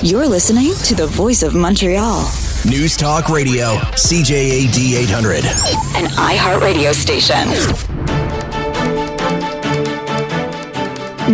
You're listening to the Voice of Montreal. News Talk Radio, CJAD 800. An iHeartRadio station.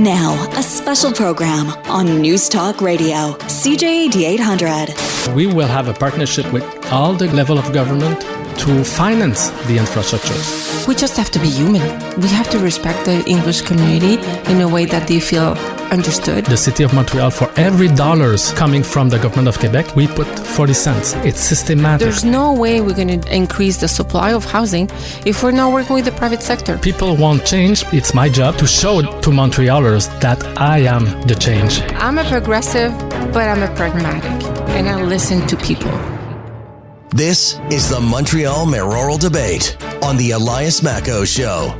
Now, a special program on News Talk Radio, CJAD 800. We will have a partnership with all the level of government to finance the infrastructures. We just have to be human. We have to respect the English community in a way that they feel understood. The City of Montreal, for every dollars coming from the government of Quebec, we put 40 cents. It's systematic. There's no way we're going to increase the supply of housing if we're not working with the private sector. People want change. It's my job to show to Montrealers that I am the change. I'm a progressive, but I'm a pragmatic, and I listen to people. This is the Montreal Mayoral Debate on the Elias Makos Show.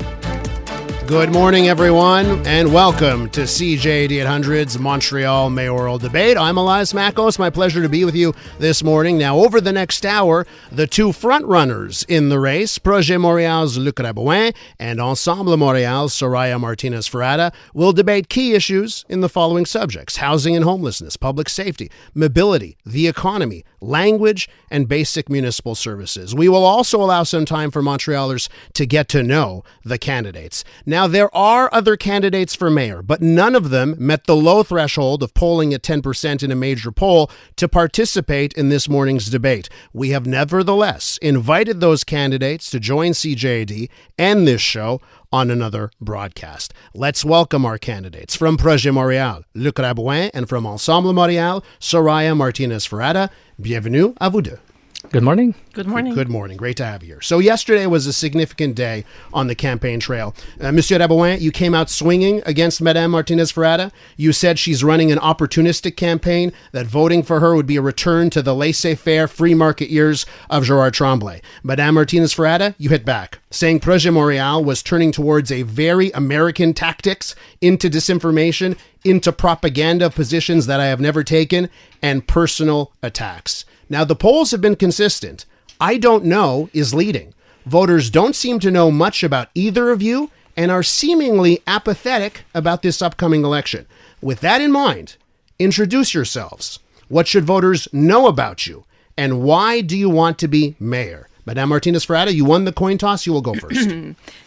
Good morning, everyone, and welcome to CJAD 800's Montreal Mayoral Debate. I'm Elias Makos. My pleasure to be with you this morning. Now, over the next hour, the two front-runners in the race, Projet Montréal's Luc Rabouin and Ensemble Montréal's Soraya Martinez Ferrada, will debate key issues in the following subjects: housing and homelessness, public safety, mobility, the economy, language, and basic municipal services. We will also allow some time for Montrealers to get to know the candidates. Now, there are other candidates for mayor, but none of them met the low threshold of polling at 10% in a major poll to participate in this morning's debate. We have nevertheless invited those candidates to join CJAD and this show on another broadcast. Let's welcome our candidates. From Projet Montréal, Luc Rabouin, and from Ensemble Montréal, Soraya Martinez Ferrada. Bienvenue à vous deux. Good morning. Good morning. Good morning. Great to have you here. So yesterday was a significant day on the campaign trail. Monsieur Rabouin, you came out swinging against Madame Martinez Ferrada. You said she's running an opportunistic campaign, that voting for her would be a return to the laissez-faire free market years of Gerard Tremblay. Madame Martinez Ferrada, you hit back, saying Projet Montréal was turning towards a very American tactics, into disinformation, into propaganda positions that I have never taken, and personal attacks. Now, the polls have been consistent. I don't know is leading. Voters don't seem to know much about either of you and are seemingly apathetic about this upcoming election. With that in mind, introduce yourselves. What should voters know about you? And why do you want to be mayor? Madame Martinez Ferrada, you won the coin toss. You will go first.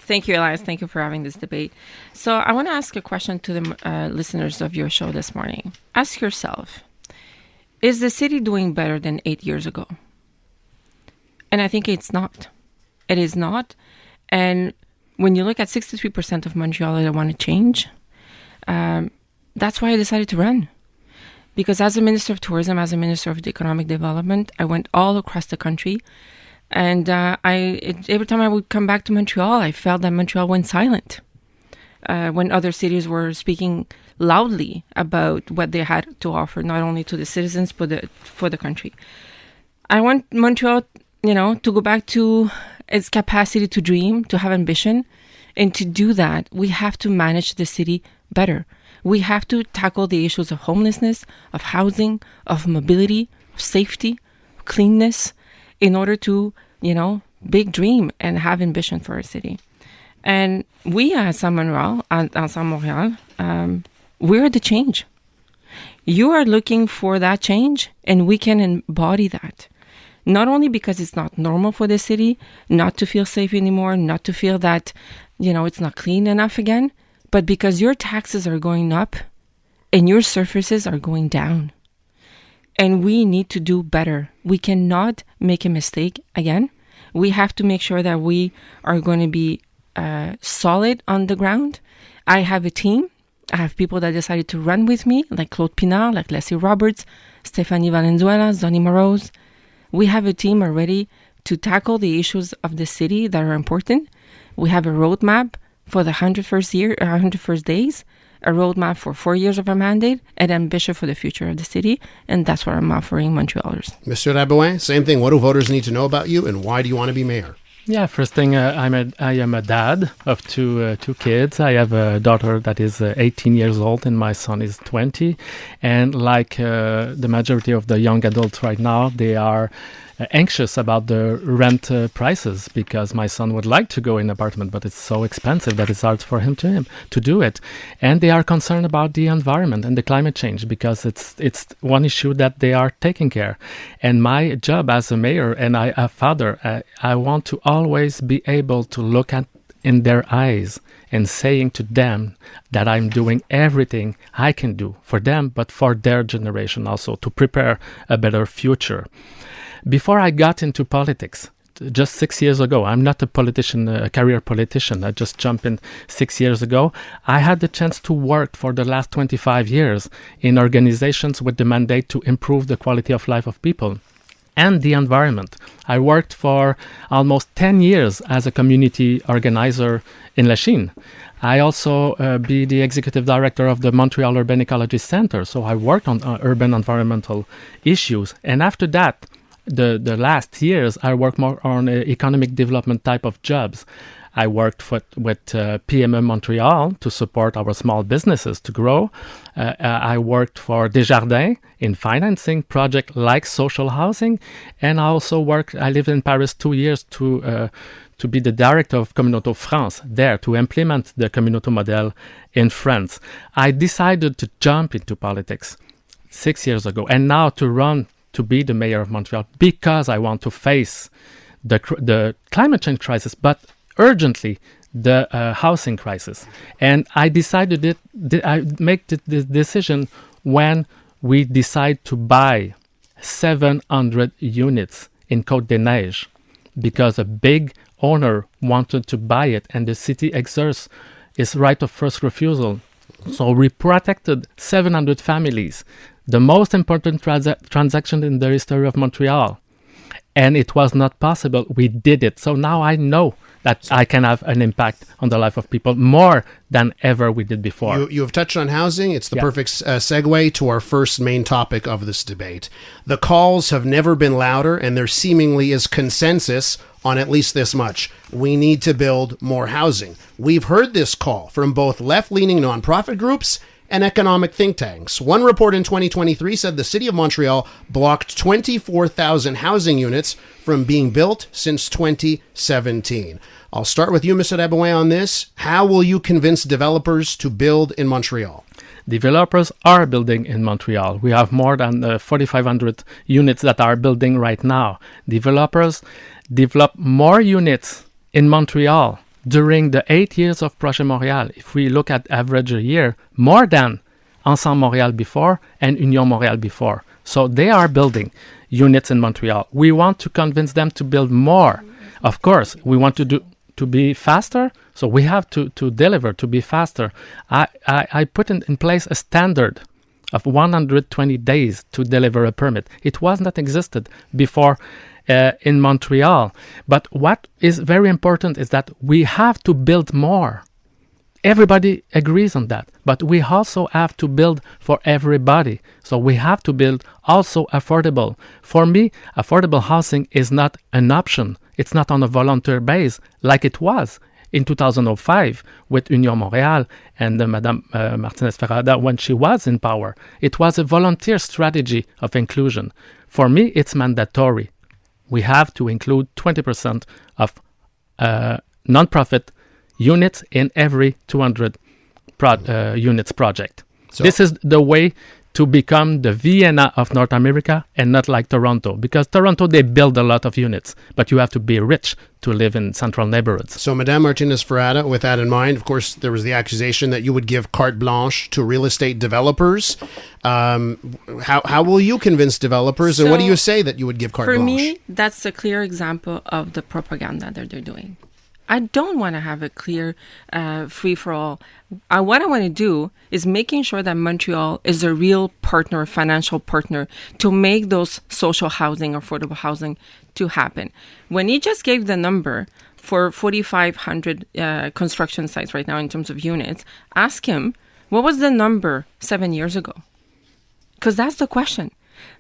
Thank you, Elias. Thank you for having this debate. So I want to ask a question to the listeners of your show this morning. Ask yourself, is the city doing better than 8 years ago? And I think it's not. It is not. And when you look at 63% of Montreal that want to change, that's why I decided to run. Because as a Minister of Tourism, as a Minister of Economic Development, I went all across the country. And every time I would come back to Montreal, I felt that Montreal went silent. When other cities were speaking loudly about what they had to offer, not only to the citizens, but for the country. I want Montreal, to go back to its capacity to dream, to have ambition. And to do that, we have to manage the city better. We have to tackle the issues of homelessness, of housing, of mobility, of safety, of cleanness, in order to, big dream and have ambition for our city. And we at Ensemble Montréal, we're the change. You are looking for that change, and we can embody that. Not only because it's not normal for the city not to feel safe anymore, not to feel that, it's not clean enough again, but because your taxes are going up and your services are going down. And we need to do better. We cannot make a mistake again. We have to make sure that we are going to be solid on the ground. I have a team. I have people that decided to run with me, like Claude Pinard, like Leslie Roberts, Stephanie Valenzuela, Zonny Morose. We have a team already to tackle the issues of the city that are important. We have a roadmap for the 101st days, a roadmap for 4 years of our mandate, and ambition for the future of the city. And that's what I'm offering Montrealers. Monsieur Rabouin, same thing. What do voters need to know about you, and why do you want to be mayor? Yeah, first thing, I am a dad of two kids. I have a daughter that is 18 years old and my son is 20. And like the majority of the young adults right now, they are anxious about the rent prices because my son would like to go in an apartment, but it's so expensive that it's hard for him to do it. And they are concerned about the environment and the climate change because it's one issue that they are taking care. And my job as a mayor and a father, I want to always be able to look at in their eyes and saying to them that I'm doing everything I can do for them, but for their generation also, to prepare a better future. Before I got into politics, just 6 years ago, I'm not a politician, a career politician. I just jumped in 6 years ago. I had the chance to work for the last 25 years in organizations with the mandate to improve the quality of life of people and the environment. I worked for almost 10 years as a community organizer in Lachine. I also be the executive director of the Montreal Urban Ecology Center, so I worked on urban environmental issues. And after that, the last years, I worked more on economic development type of jobs. I worked with PME Montreal to support our small businesses to grow. I worked for Desjardins in financing projects like social housing. And I lived in Paris 2 years to be the director of Communauté France there to implement the Communauté model in France. I decided to jump into politics 6 years ago and now to be the mayor of Montreal because I want to face the climate change crisis, but urgently the housing crisis. And I decided I make the decision when we decide to buy 700 units in Côte des Neiges because a big owner wanted to buy it and the city exerts its right of first refusal. So we protected 700 families, the most important transaction in the history of Montreal. And it was not possible. We did it. So now I know that I can have an impact on the life of people more than ever we did before. You have touched on housing. It's the perfect segue to our first main topic of this debate. The calls have never been louder, and there seemingly is consensus on at least this much. We need to build more housing. We've heard this call from both left-leaning nonprofit groups and economic think tanks. One report in 2023 said the city of Montreal blocked 24,000 housing units from being built since 2017. I'll start with you, Mr. Rabouin, on this. How will you convince developers to build in Montreal? Developers are building in Montreal. We have more than 4,500 units that are building right now. Developers develop more units in Montreal during the 8 years of Projet Montréal. If we look at average a year, more than Ensemble Montréal before and Union Montréal before. So they are building units in Montreal. We want to convince them to build more. Of course, we want to be faster, so we have to deliver, to be faster. I put in place a standard of 120 days to deliver a permit. It was not existed before in Montreal. But what is very important is that we have to build more. Everybody agrees on that, but we also have to build for everybody. So we have to build also affordable. For me, affordable housing is not an option. It's not on a volunteer base like it was in 2005 with Union Montréal and Madame Martinez Ferrada when she was in power. It was a volunteer strategy of inclusion. For me, it's mandatory. We have to include 20% of nonprofit units in every 200 units project. So this is the way to become the Vienna of North America and not like Toronto. Because Toronto, they build a lot of units, but you have to be rich to live in central neighborhoods. So Madame Martinez Ferrada, with that in mind, of course, there was the accusation that you would give carte blanche to real estate developers. How will you convince developers, and what do you say that you would give carte blanche? For me, that's a clear example of the propaganda that they're doing. I don't want to have a clear free-for-all. What I want to do is making sure that Montreal is a real partner, financial partner, to make those social housing, affordable housing to happen. When he just gave the number for 4,500 construction sites right now in terms of units, ask him, what was the number 7 years ago? Because that's the question.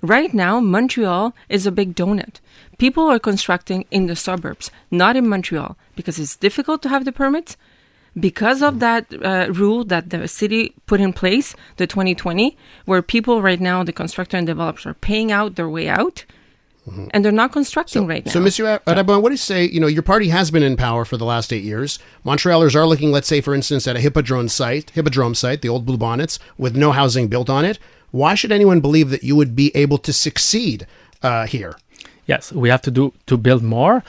Right now, Montreal is a big donut. People are constructing in the suburbs, not in Montreal, because it's difficult to have the permits. Because of that rule that the city put in place, the 2020, where people right now, the constructor and developers are paying out their way out, And they're not constructing right now. So, Monsieur Rabouin, what do you say? Your party has been in power for the last 8 years. Montrealers are looking, let's say, for instance, at a hippodrome site, the old Blue Bonnets, with no housing built on it. Why should anyone believe that you would be able to succeed here? Yes, we have to build more.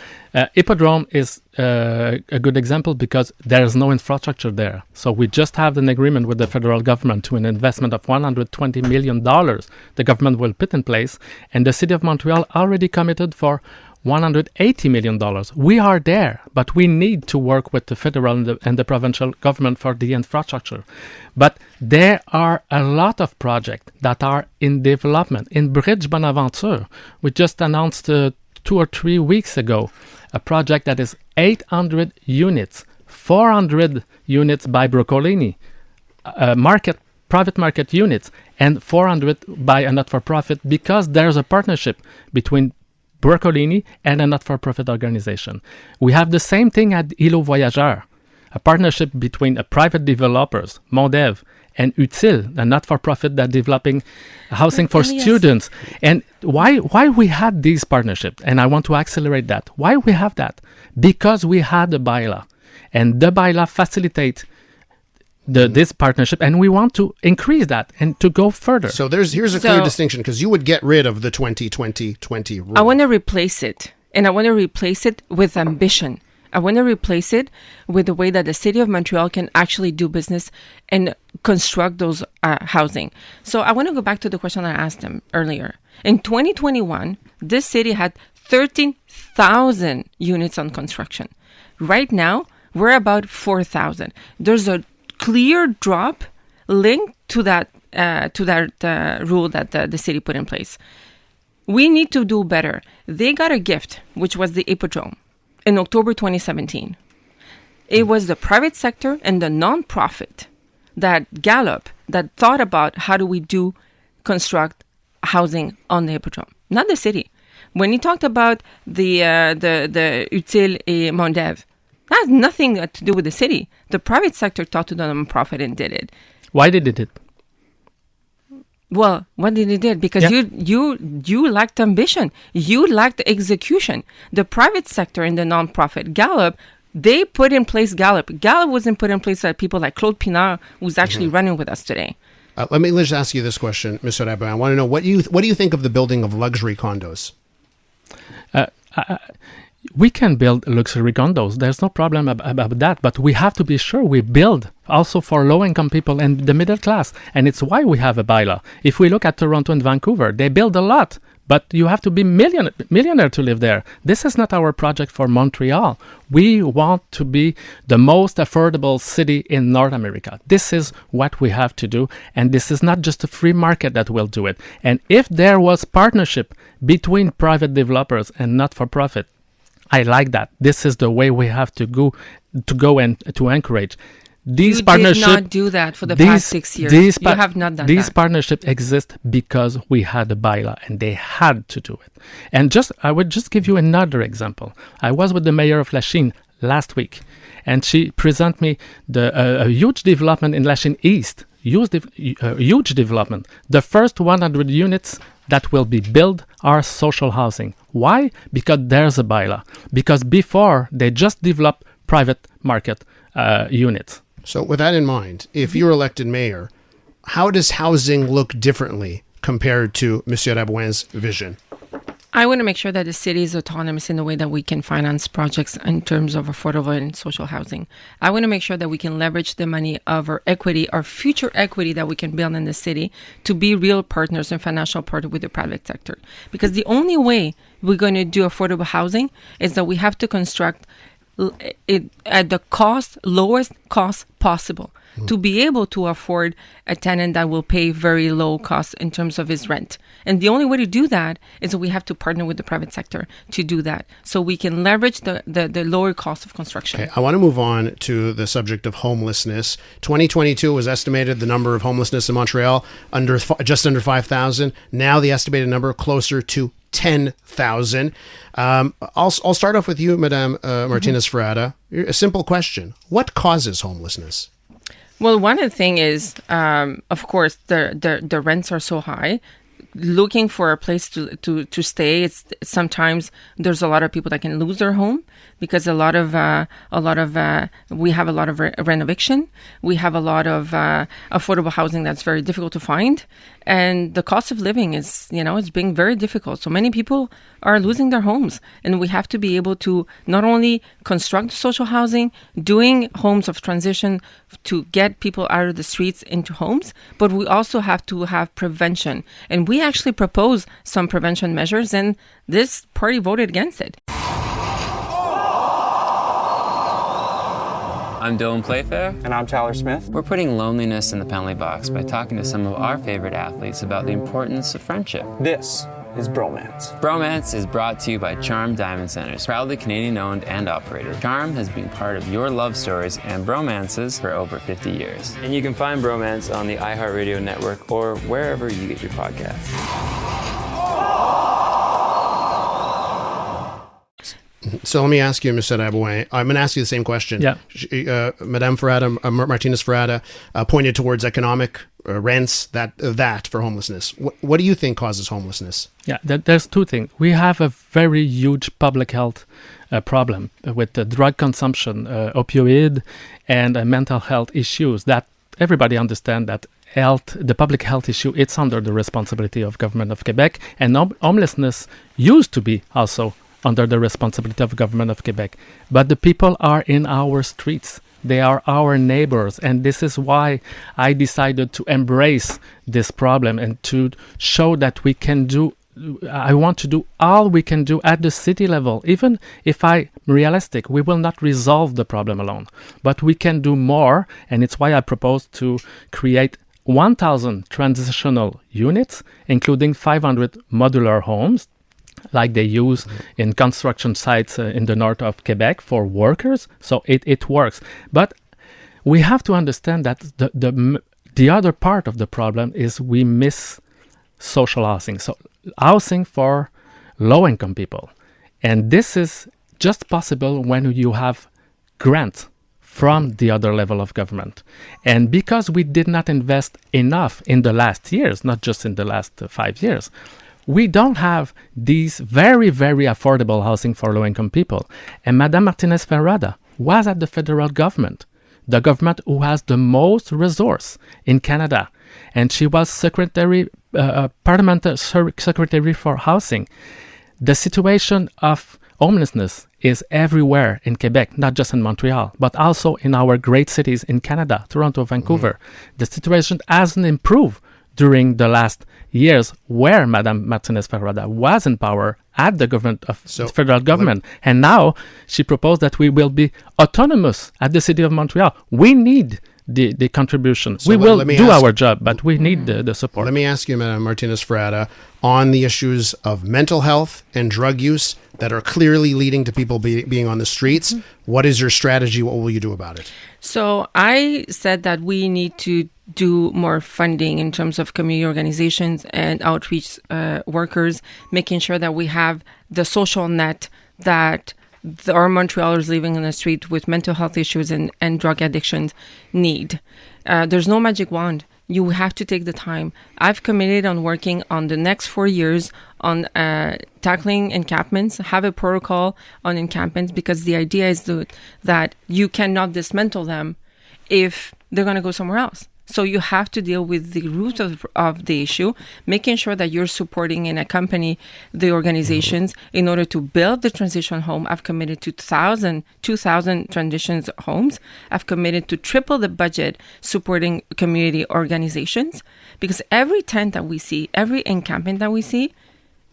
Hippodrome is a good example because there is no infrastructure there. So we just have an agreement with the federal government to an investment of $120 million the government will put in place. And the city of Montreal already committed for $180 million. We are there, but we need to work with the federal and the provincial government for the infrastructure. But there are a lot of projects that are in development. In Bridge Bonaventure, we just announced 2 or 3 weeks ago a project that is 800 units, 400 units by Broccolini, private market units, and 400 by a not-for-profit, because there's a partnership between Broccolini and a not-for-profit organization. We have the same thing at Îlot Voyageur, a partnership between private developers, Mondev, and Utile, a not-for-profit that developing housing for students. And why we had these partnerships, and I want to accelerate that. Why we have that? Because we had a bylaw, and the bylaw facilitates this partnership, and we want to increase that and to go further. So here's a clear distinction, because you would get rid of the 20-20-20 rule. I want to replace it, and I want to replace it with ambition. I want to replace it with the way that the city of Montreal can actually do business and construct those housing. So I want to go back to the question I asked them earlier. In 2021, this city had 13,000 units on construction. Right now, we're about 4,000. There's a clear drop linked to that rule that the city put in place. We need to do better. They got a gift, which was the Hippodrome, in October 2017. It was the private sector and the non-profit that Gallup that thought about how do we construct housing on the Hippodrome, not the city. When he talked about the Utile et Mondev, that has nothing to do with the city. The private sector talked to the non-profit and did it. Why did it? Well, what did it do? Because you lacked ambition. You lacked execution. The private sector and the non-profit, Gallup, they put in place Gallup. Gallup wasn't put in place by people like Claude Pinard, who's actually running with us today. Let me just ask you this question, Mr. Rabouin. I want to know, what do you think of the building of luxury condos? We can build luxury condos. There's no problem about that. But we have to be sure we build also for low-income people and the middle class. And it's why we have a bylaw. If we look at Toronto and Vancouver, they build a lot. But you have to be millionaire to live there. This is not our project for Montreal. We want to be the most affordable city in North America. This is what we have to do. And this is not just a free market that will do it. And if there was partnership between private developers and not-for-profit, I like that. This is the way we have to go and to encourage. These partnerships did not do that for the past 6 years. You have not done these that. partnerships exist because we had a bylaw and they had to do it. And I would just give you another example. I was with the mayor of Lachine last week, and she presented me a huge development in Lachine East. Huge development. The first 100 units that will be built are social housing. Why? Because there's a bylaw. Because before, they just developed private market units. So with that in mind, if you're elected mayor, how does housing look differently compared to Monsieur Rabouin's vision? I want to make sure that the city is autonomous in the way that we can finance projects in terms of affordable and social housing. I want to make sure that we can leverage the money of our equity, our future equity that we can build in the city, to be real partners and financial partners with the private sector. Because the only way we're going to do affordable housing is that we have to construct it at the lowest cost possible to be able to afford a tenant that will pay very low cost in terms of his rent. And the only way to do that is that we have to partner with the private sector to do that, so we can leverage the lower cost of construction. Okay, I want to move on to the subject of homelessness. 2022 was estimated the number of homelessness in Montreal just under 5,000. Now the estimated number closer to 10,000. I'll start off with you, Madame Martinez Ferrada. A simple question: what causes homelessness? Well, one of the things is, of course, the rents are so high. looking for a place to stay. It's sometimes there's a lot of people that can lose their home because we have a lot of renovation. We have a lot of affordable housing that's very difficult to find, and the cost of living is, it's being very difficult. So many people are losing their homes, and we have to be able to not only construct social housing, doing homes of transition to get people out of the streets into homes, but we also have to have prevention. And we actually propose some prevention measures, and this party voted against it. I'm Dylan Playfair. And I'm Tyler Smith. We're putting loneliness in the penalty box by talking to some of our favorite athletes about the importance of friendship. This is Bromance. Bromance is brought to you by Charm Diamond Centers, proudly Canadian owned and operated. Charm has been part of your love stories and bromances for over 50 years. And you can find Bromance on the iHeartRadio network or wherever you get your podcasts. So let me ask you, Mr. Rabouin. I'm going to ask you the same question. Yeah. Madame Ferrada, Martinez Ferrada, pointed towards economic rents that for homelessness. What do you think causes homelessness? Yeah, there's two things. We have a very huge public health problem with the drug consumption, opioid, and mental health issues that everybody understands that the public health issue, it's under the responsibility of government of Quebec, and homelessness used to be also under the responsibility of government of Quebec. But the people are in our streets. They are our neighbors. And this is why I decided to embrace this problem and to show that we can do, I want to do all we can do at the city level. Even if I'm realistic, we will not resolve the problem alone. But we can do more. And it's why I propose to create 1,000 transitional units, including 500 modular homes, like they use in construction sites in the north of Quebec for workers. So it works. But we have to understand that the other part of the problem is we miss social housing. So housing for low-income people. And this is just possible when you have grants from the other level of government. And because we did not invest enough in the last years, not just in the last 5 years, we don't have these very, very affordable housing for low-income people. And Madame Martinez Ferrada was at the federal government, the government who has the most resource in Canada. And she was parliamentary secretary for housing. The situation of homelessness is everywhere in Quebec, not just in Montreal, but also in our great cities in Canada, Toronto, Vancouver. The situation hasn't improved during the last years where Madame Martinez Ferrada was in power at the government of the federal government. And now she proposed that we will be autonomous at the city of Montreal. We need the contribution. We will do our job, but we need the support. Let me ask you, Madame Martinez Ferrada, on the issues of mental health and drug use that are clearly leading to people being on the streets. What is your strategy? What will you do about it? So I said that we need to do more funding in terms of community organizations and outreach workers, making sure that we have the social net that our Montrealers living in the street with mental health issues and drug addictions need. There's no magic wand. You have to take the time. I've committed on working on the next 4 years on tackling encampments, have a protocol on encampments, because the idea is that you cannot dismantle them if they're going to go somewhere else. So you have to deal with the root of the issue, making sure that you're supporting and accompany the organizations in order to build the transition home. I've committed to 2,000 transitions homes. I've committed to triple the budget supporting community organizations, because every tent that we see, every encampment that we see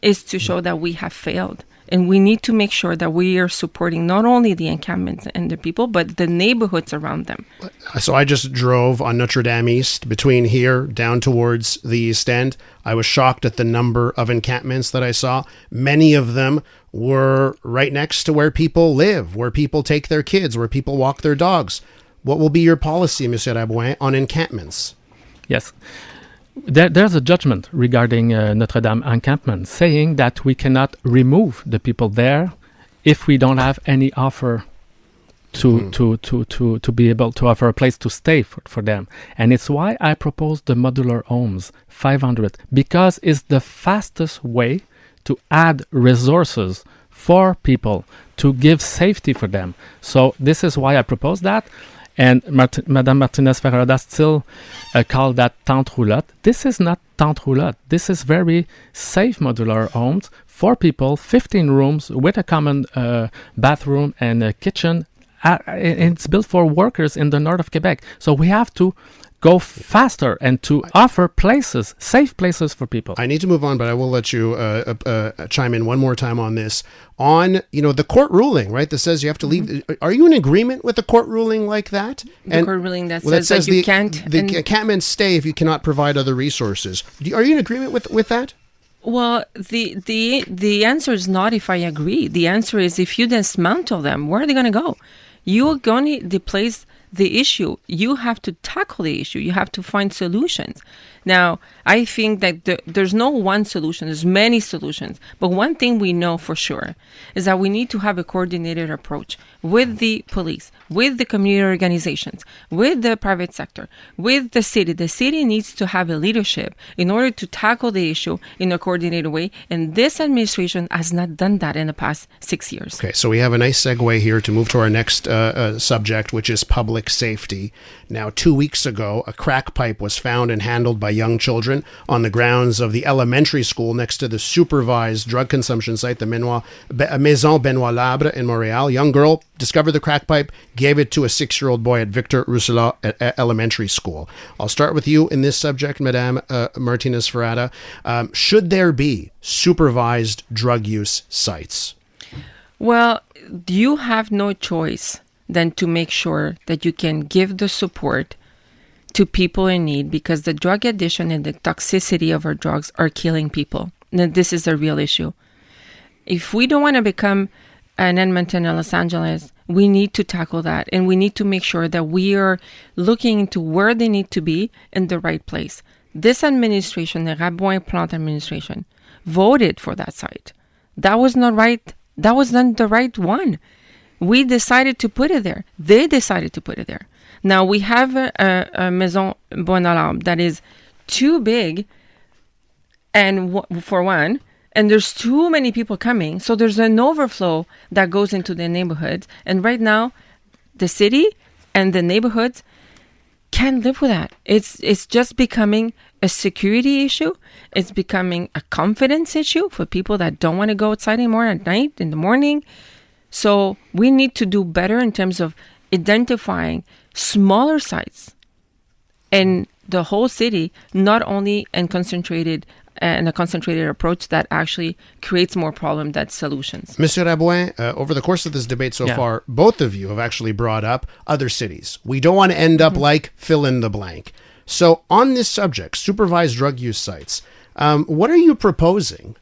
is to show that we have failed. And we need to make sure that we are supporting not only the encampments and the people, but the neighborhoods around them. So I just drove on Notre Dame East between here down towards the East End. I was shocked at the number of encampments that I saw. Many of them were right next to where people live, where people take their kids, where people walk their dogs. What will be your policy, Monsieur Rabouin, on encampments? Yes. There's a judgment regarding Notre Dame encampment saying that we cannot remove the people there if we don't have any offer to be able to offer a place to stay for them. And it's why I propose the modular homes, 500, because it's the fastest way to add resources for people, to give safety for them. So this is why I propose that. And Madame Martinez Ferrada still called that tente roulotte. This is not tente roulotte. This is very safe modular homes for people, 15 rooms with a common bathroom and a kitchen. It's built for workers in the north of Quebec. So we have to go faster and to offer places, safe places for people. I need to move on, but I will let you chime in one more time on this. On, the court ruling, right, that says you have to leave. Mm-hmm. Are you in agreement with the court ruling like that? The court ruling that says that you can't... The can't stay if you cannot provide other resources. Are you in agreement with that? Well, the answer is not if I agree. The answer is if you dismantle them, where are they going to go? You're going to displace the issue. You have to tackle the issue. You have to find solutions. Now, I think that there's no one solution. There's many solutions. But one thing we know for sure is that we need to have a coordinated approach with the police, with the community organizations, with the private sector, with the city. The city needs to have a leadership in order to tackle the issue in a coordinated way. And this administration has not done that in the past 6 years. Okay, so we have a nice segue here to move to our next subject, which is public safety. Now, 2 weeks ago, a crack pipe was found and handled by young children on the grounds of the elementary school next to the supervised drug consumption site, the Maison Benoît Labre in Montreal. Young girl discovered the crack pipe, gave it to a 6-year-old boy at Victor Roussela Elementary School. I'll start with you in this subject, Madame Martinez Ferrada. Should there be supervised drug use sites? Well, you have no choice than to make sure that you can give the support to people in need, because the drug addiction and the toxicity of our drugs are killing people. And this is a real issue. If we don't want to become an Edmonton and Los Angeles, we need to tackle that. And we need to make sure that we are looking into where they need to be in the right place. This administration, the Rabouin plant administration, voted for that site. That was not right. That was not the right one. We decided to put it there. They decided to put it there. Now, we have a Maison Benoît Labre that is too big for one, and there's too many people coming. So there's an overflow that goes into the neighborhoods. And right now, the city and the neighborhoods can't live with that. It's just becoming a security issue. It's becoming a confidence issue for people that don't want to go outside anymore at night, in the morning. So we need to do better in terms of identifying smaller sites in the whole city, not only in a concentrated approach that actually creates more problem than solutions. Monsieur Rabouin, over the course of this debate so far, both of you have actually brought up other cities. We don't want to end up like fill in the blank. So on this subject, supervised drug use sites, what are you proposing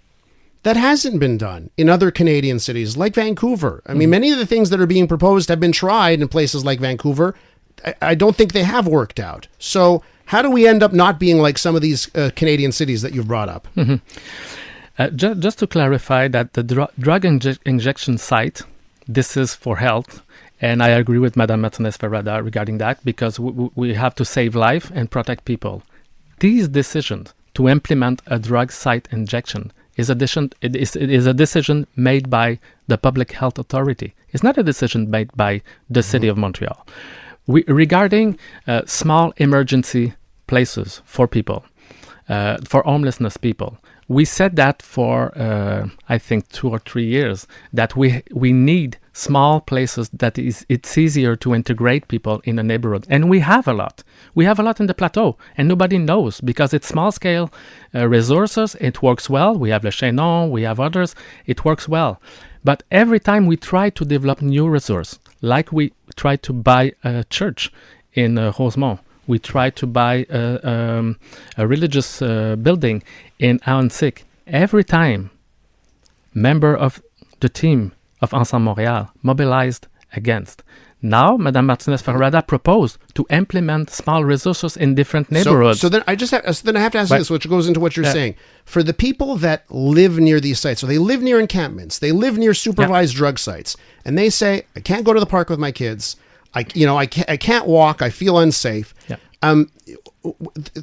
that hasn't been done in other Canadian cities like Vancouver? I mean, many of the things that are being proposed have been tried in places like Vancouver. I don't think they have worked out. So how do we end up not being like some of these Canadian cities that you've brought up? Mm-hmm. Just to clarify that the drug injection site, this is for health. And I agree with Madame Martinez Ferrada regarding that, because we have to save life and protect people. These decisions to implement a drug site injection is a decision made by the public health authority. It's not a decision made by the city of Montreal. Regarding small emergency places for people, for homelessness people, we said that for, I think, 2 or 3 years, that we need small places that it's easier to integrate people in a neighborhood. And we have a lot. We have a lot in the plateau, and nobody knows, because it's small-scale resources. It works well. We have Le Chaînon, we have others. It works well. But every time we try to develop new resource, like we try to buy a church in Rosemont, we try to buy a religious building in Ahuntsic. Every time, member of the team of Ensemble Montréal mobilized against. Now, Madame Martinez Ferrada proposed to implement small resources in different neighborhoods. So then I have to ask you this, which goes into what you're saying. For the people that live near these sites, so they live near encampments, they live near supervised drug sites, and they say, I can't go to the park with my kids. I can't walk. I feel unsafe. Yeah.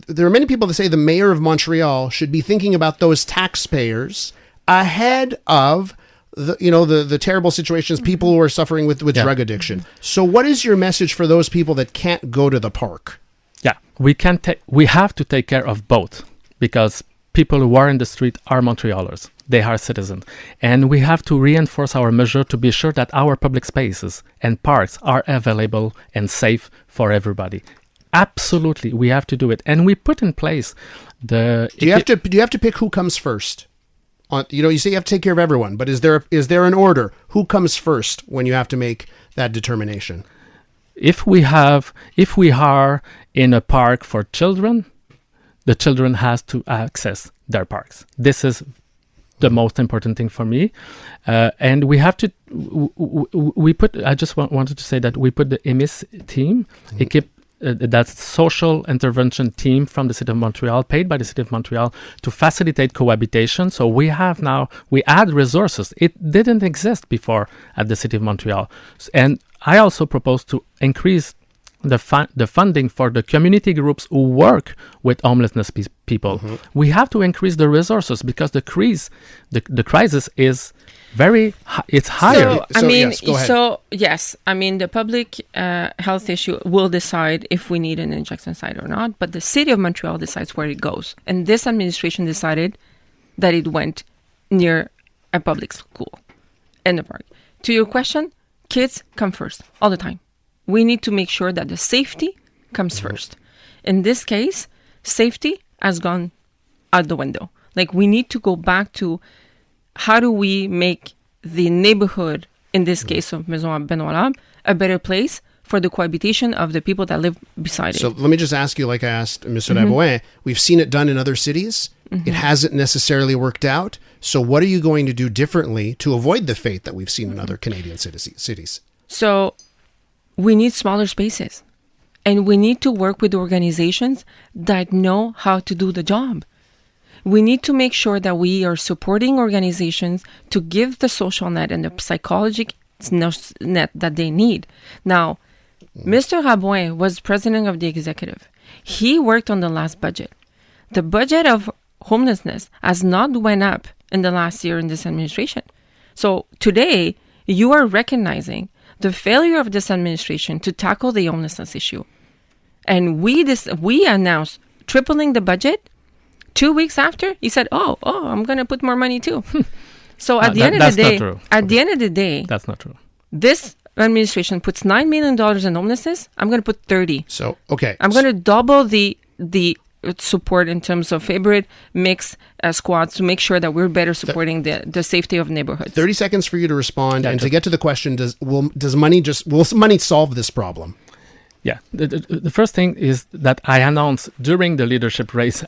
There are many people that say the mayor of Montreal should be thinking about those taxpayers ahead of the terrible situations, people who are suffering with drug addiction. So what is your message for those people that can't go to the park? Yeah, we have to take care of both, because people who are in the street are Montrealers. They are citizens. And we have to reinforce our measure to be sure that our public spaces and parks are available and safe for everybody. Absolutely, we have to do it. And we put in place the... Do you have to pick who comes first? You say you have to take care of everyone, but is there an order? Who comes first when you have to make that determination? If we are in a park for children, the children has to access their parks. This is the most important thing for me. And we have to, I just wanted to say that we put the EMIS team, that's social intervention team from the City of Montreal, paid by the City of Montreal, to facilitate cohabitation. So we add resources. It didn't exist before at the City of Montreal. And I also propose to increase the funding for the community groups who work with homelessness people. Mm-hmm. We have to increase the resources because the crisis is it's higher. The public health issue will decide if we need an injection site or not, but the City of Montreal decides where it goes. And this administration decided that it went near a public school in the park. To your question, kids come first all the time. We need to make sure that the safety comes first. In this case, safety has gone out the window. We need to go back to how do we make the neighborhood, in this case of Maison Benoît, a better place for the cohabitation of the people that live beside it. So let me just ask you, like I asked Mr. Rabouin, we've seen it done in other cities. Mm-hmm. It hasn't necessarily worked out. So what are you going to do differently to avoid the fate that we've seen in other Canadian cities? So we need smaller spaces, and we need to work with organizations that know how to do the job. We need to make sure that we are supporting organizations to give the social net and the psychological net that they need. Now, Mr. Rabouin was president of the executive. He worked on the last budget. The budget of homelessness has not went up in the last year in this administration. So today, you are recognizing the failure of this administration to tackle the homelessness issue. And we announced tripling the budget. 2 weeks after, he said, oh, I'm going to put more money too. So at the end of the day, that's not true. This administration puts $9 million in homelessness. I'm going to put 30. So, okay. I'm going to double the support in terms of favorite mix squads to make sure that we're better supporting the safety of neighborhoods. 30 seconds for you to respond. And to get to the question, will money solve this problem? Yeah. The first thing is that I announced during the leadership race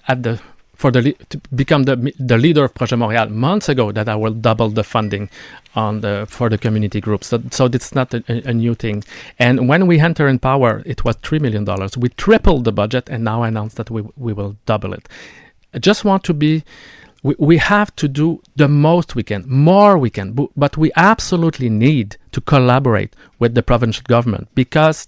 to become the leader of Projet Montréal months ago that I will double the funding for the community groups. So it's not a new thing. And when we enter in power, it was $3 million. We tripled the budget, and now I announced that we will double it. I just want to be... We have to do the most we can, more we can, but we absolutely need to collaborate with the provincial government because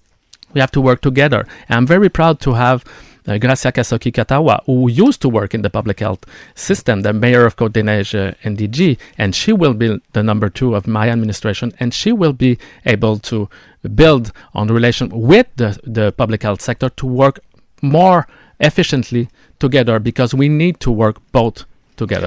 we have to work together. And I'm very proud to have Gracia Kasoki-Katawa, who used to work in the public health system, the mayor of Côte-des-Neiges NDG, and she will be the number 2 of my administration, and she will be able to build on the relation with the public health sector to work more efficiently together because we need to work both together.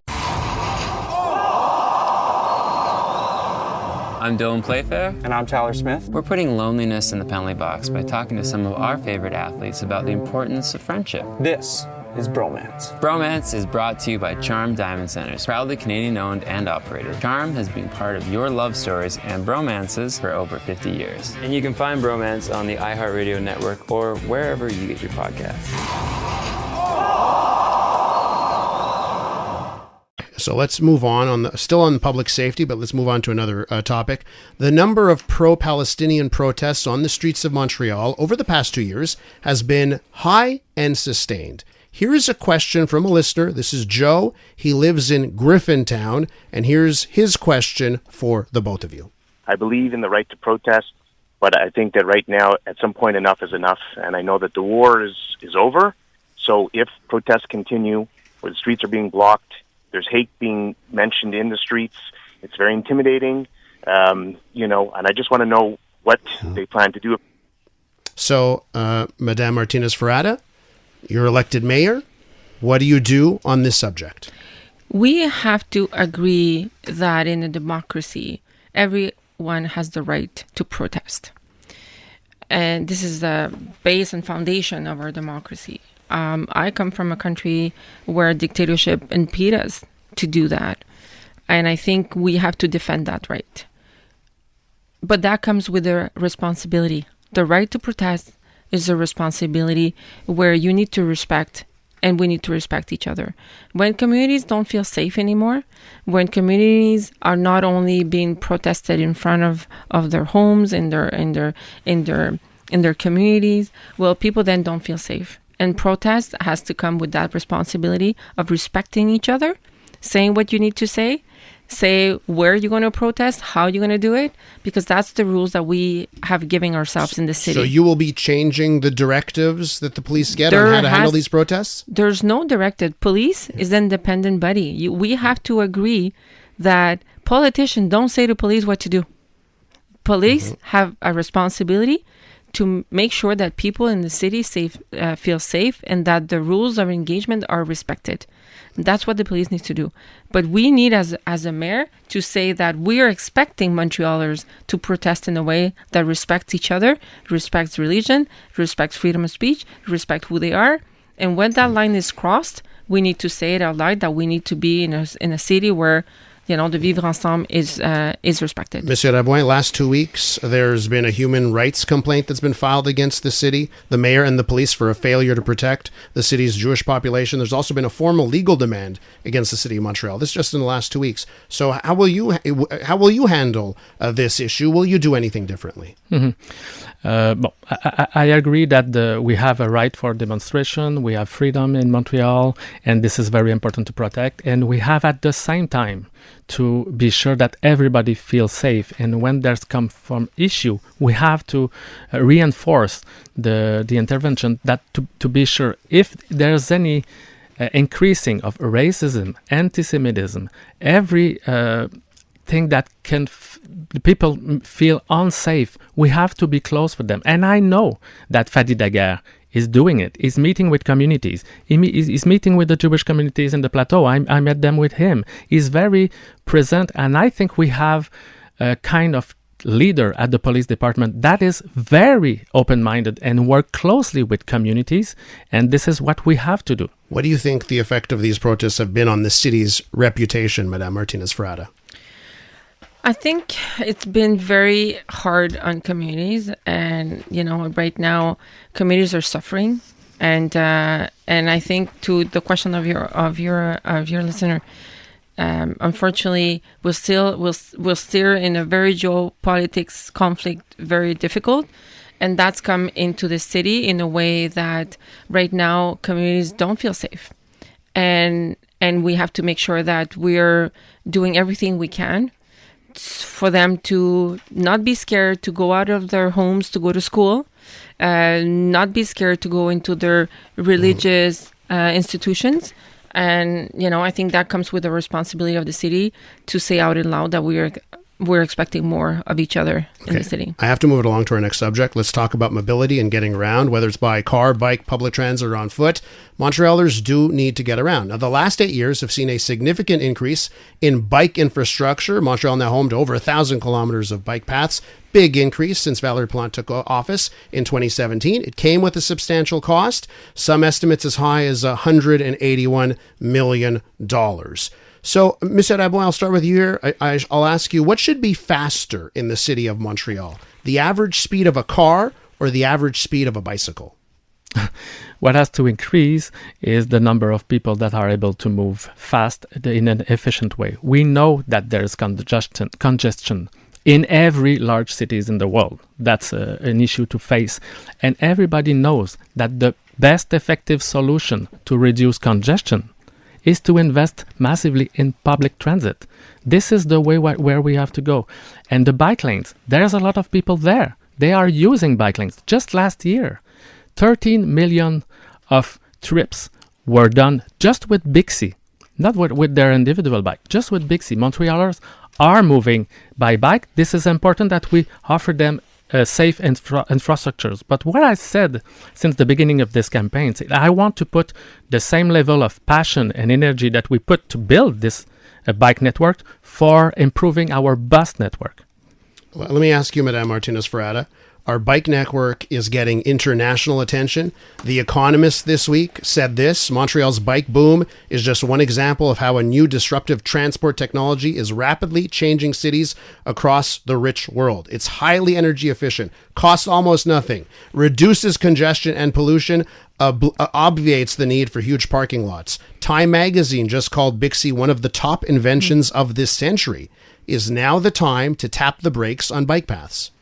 I'm Dylan Playfair. And I'm Tyler Smith. We're putting loneliness in the penalty box by talking to some of our favorite athletes about the importance of friendship. This is Bromance. Bromance is brought to you by Charm Diamond Centers, proudly Canadian owned and operated. Charm has been part of your love stories and bromances for over 50 years. And you can find Bromance on the iHeartRadio network or wherever you get your podcasts. So let's move on still on public safety, but let's move on to another topic. The number of pro-Palestinian protests on the streets of Montreal over the past 2 years has been high and sustained. Here's a question from a listener. This is Joe. He lives in Griffintown, and here's his question for the both of you. I believe in the right to protest, but I think that right now, at some point, enough is enough, and I know that the war is over. So if protests continue, where the streets are being blocked, there's hate being mentioned in the streets, it's very intimidating, and I just want to know what they plan to do. So, Madame Martinez Ferrada, you're elected mayor. What do you do on this subject? We have to agree that in a democracy, everyone has the right to protest. And this is the base and foundation of our democracy. I come from a country where dictatorship impeded us to do that. And I think we have to defend that right. But that comes with a responsibility. The right to protest is a responsibility where you need to respect, and we need to respect each other. When communities don't feel safe anymore, when communities are not only being protested in front of their homes, in their communities, well, people then don't feel safe. And protest has to come with that responsibility of respecting each other, saying what you need to say where you're going to protest, how you're going to do it, because that's the rules that we have given ourselves in the city. So you will be changing the directives that the police get on how to handle these protests? There's no directive. Police is an independent body. We have to agree that politicians don't say to police what to do. Police have a responsibility to make sure that people in the city feel safe and that the rules of engagement are respected. That's what the police needs to do. But we need, as a mayor, to say that we are expecting Montrealers to protest in a way that respects each other, respects religion, respects freedom of speech, respects who they are. And when that line is crossed, we need to say it out loud that we need to be in a city where the vivre ensemble is respected. Monsieur Rabouin, last 2 weeks, there's been a human rights complaint that's been filed against the city, the mayor and the police for a failure to protect the city's Jewish population. There's also been a formal legal demand against the city of Montreal. This just in the last 2 weeks. So how will you handle this issue? Will you do anything differently? I agree that we have a right for demonstration. We have freedom in Montreal, and this is very important to protect. And we have at the same time to be sure that everybody feels safe. And when there's come from issue, we have to reinforce the intervention that to be sure if there's any increasing of racism, anti-Semitism, every thing that can people feel unsafe, we have to be close with them. And I know that Fadi Daguerre is doing it. He's meeting with communities. He's meeting with the Jewish communities in the plateau. I met them with him. He's very present, and I think we have a kind of leader at the police department that is very open-minded and work closely with communities, and this is what we have to do. What do you think the effect of these protests have been on the city's reputation, Madame Martinez Ferrada? I think it's been very hard on communities, and right now communities are suffering, and I think to the question of your listener, unfortunately, we're still in a very geopolitics conflict, very difficult, and that's come into the city in a way that right now communities don't feel safe, and we have to make sure that we're doing everything we can for them to not be scared to go out of their homes to go to school, not be scared to go into their religious institutions. And, I think that comes with the responsibility of the city to say out and loud that we're expecting more of each other in the city. I have to move it along to our next subject. Let's talk about mobility and getting around, whether it's by car, bike, public transit, or on foot. Montrealers do need to get around. Now, the last 8 years have seen a significant increase in bike infrastructure. Montreal now home to over 1,000 kilometers of bike paths. Big increase since Valérie Plante took office in 2017. It came with a substantial cost, some estimates as high as $181 million. So, Mr. Rabouin, I'll start with you here. I'll ask you, what should be faster in the city of Montreal? The average speed of a car or the average speed of a bicycle? What has to increase is the number of people that are able to move fast in an efficient way. We know that there's congestion in every large cities in the world. That's an issue to face. And everybody knows that the best effective solution to reduce congestion is to invest massively in public transit. This is the way where we have to go. And the bike lanes, there's a lot of people there. They are using bike lanes. Just last year, 13 million of trips were done just with Bixi, not with their individual bike, just with Bixi. Montrealers are moving by bike. This is important that we offer them safe infrastructures. But what I said since the beginning of this campaign, I want to put the same level of passion and energy that we put to build this bike network for improving our bus network. Let me ask you, Madame Martinez Ferrada. Our bike network is getting international attention. The Economist this week said this: Montreal's bike boom is just one example of how a new disruptive transport technology is rapidly changing cities across the rich world. It's highly energy efficient, costs almost nothing, reduces congestion and pollution, obviates the need for huge parking lots. Time magazine just called Bixi one of the top inventions of this century. Is now the time to tap the brakes on bike paths?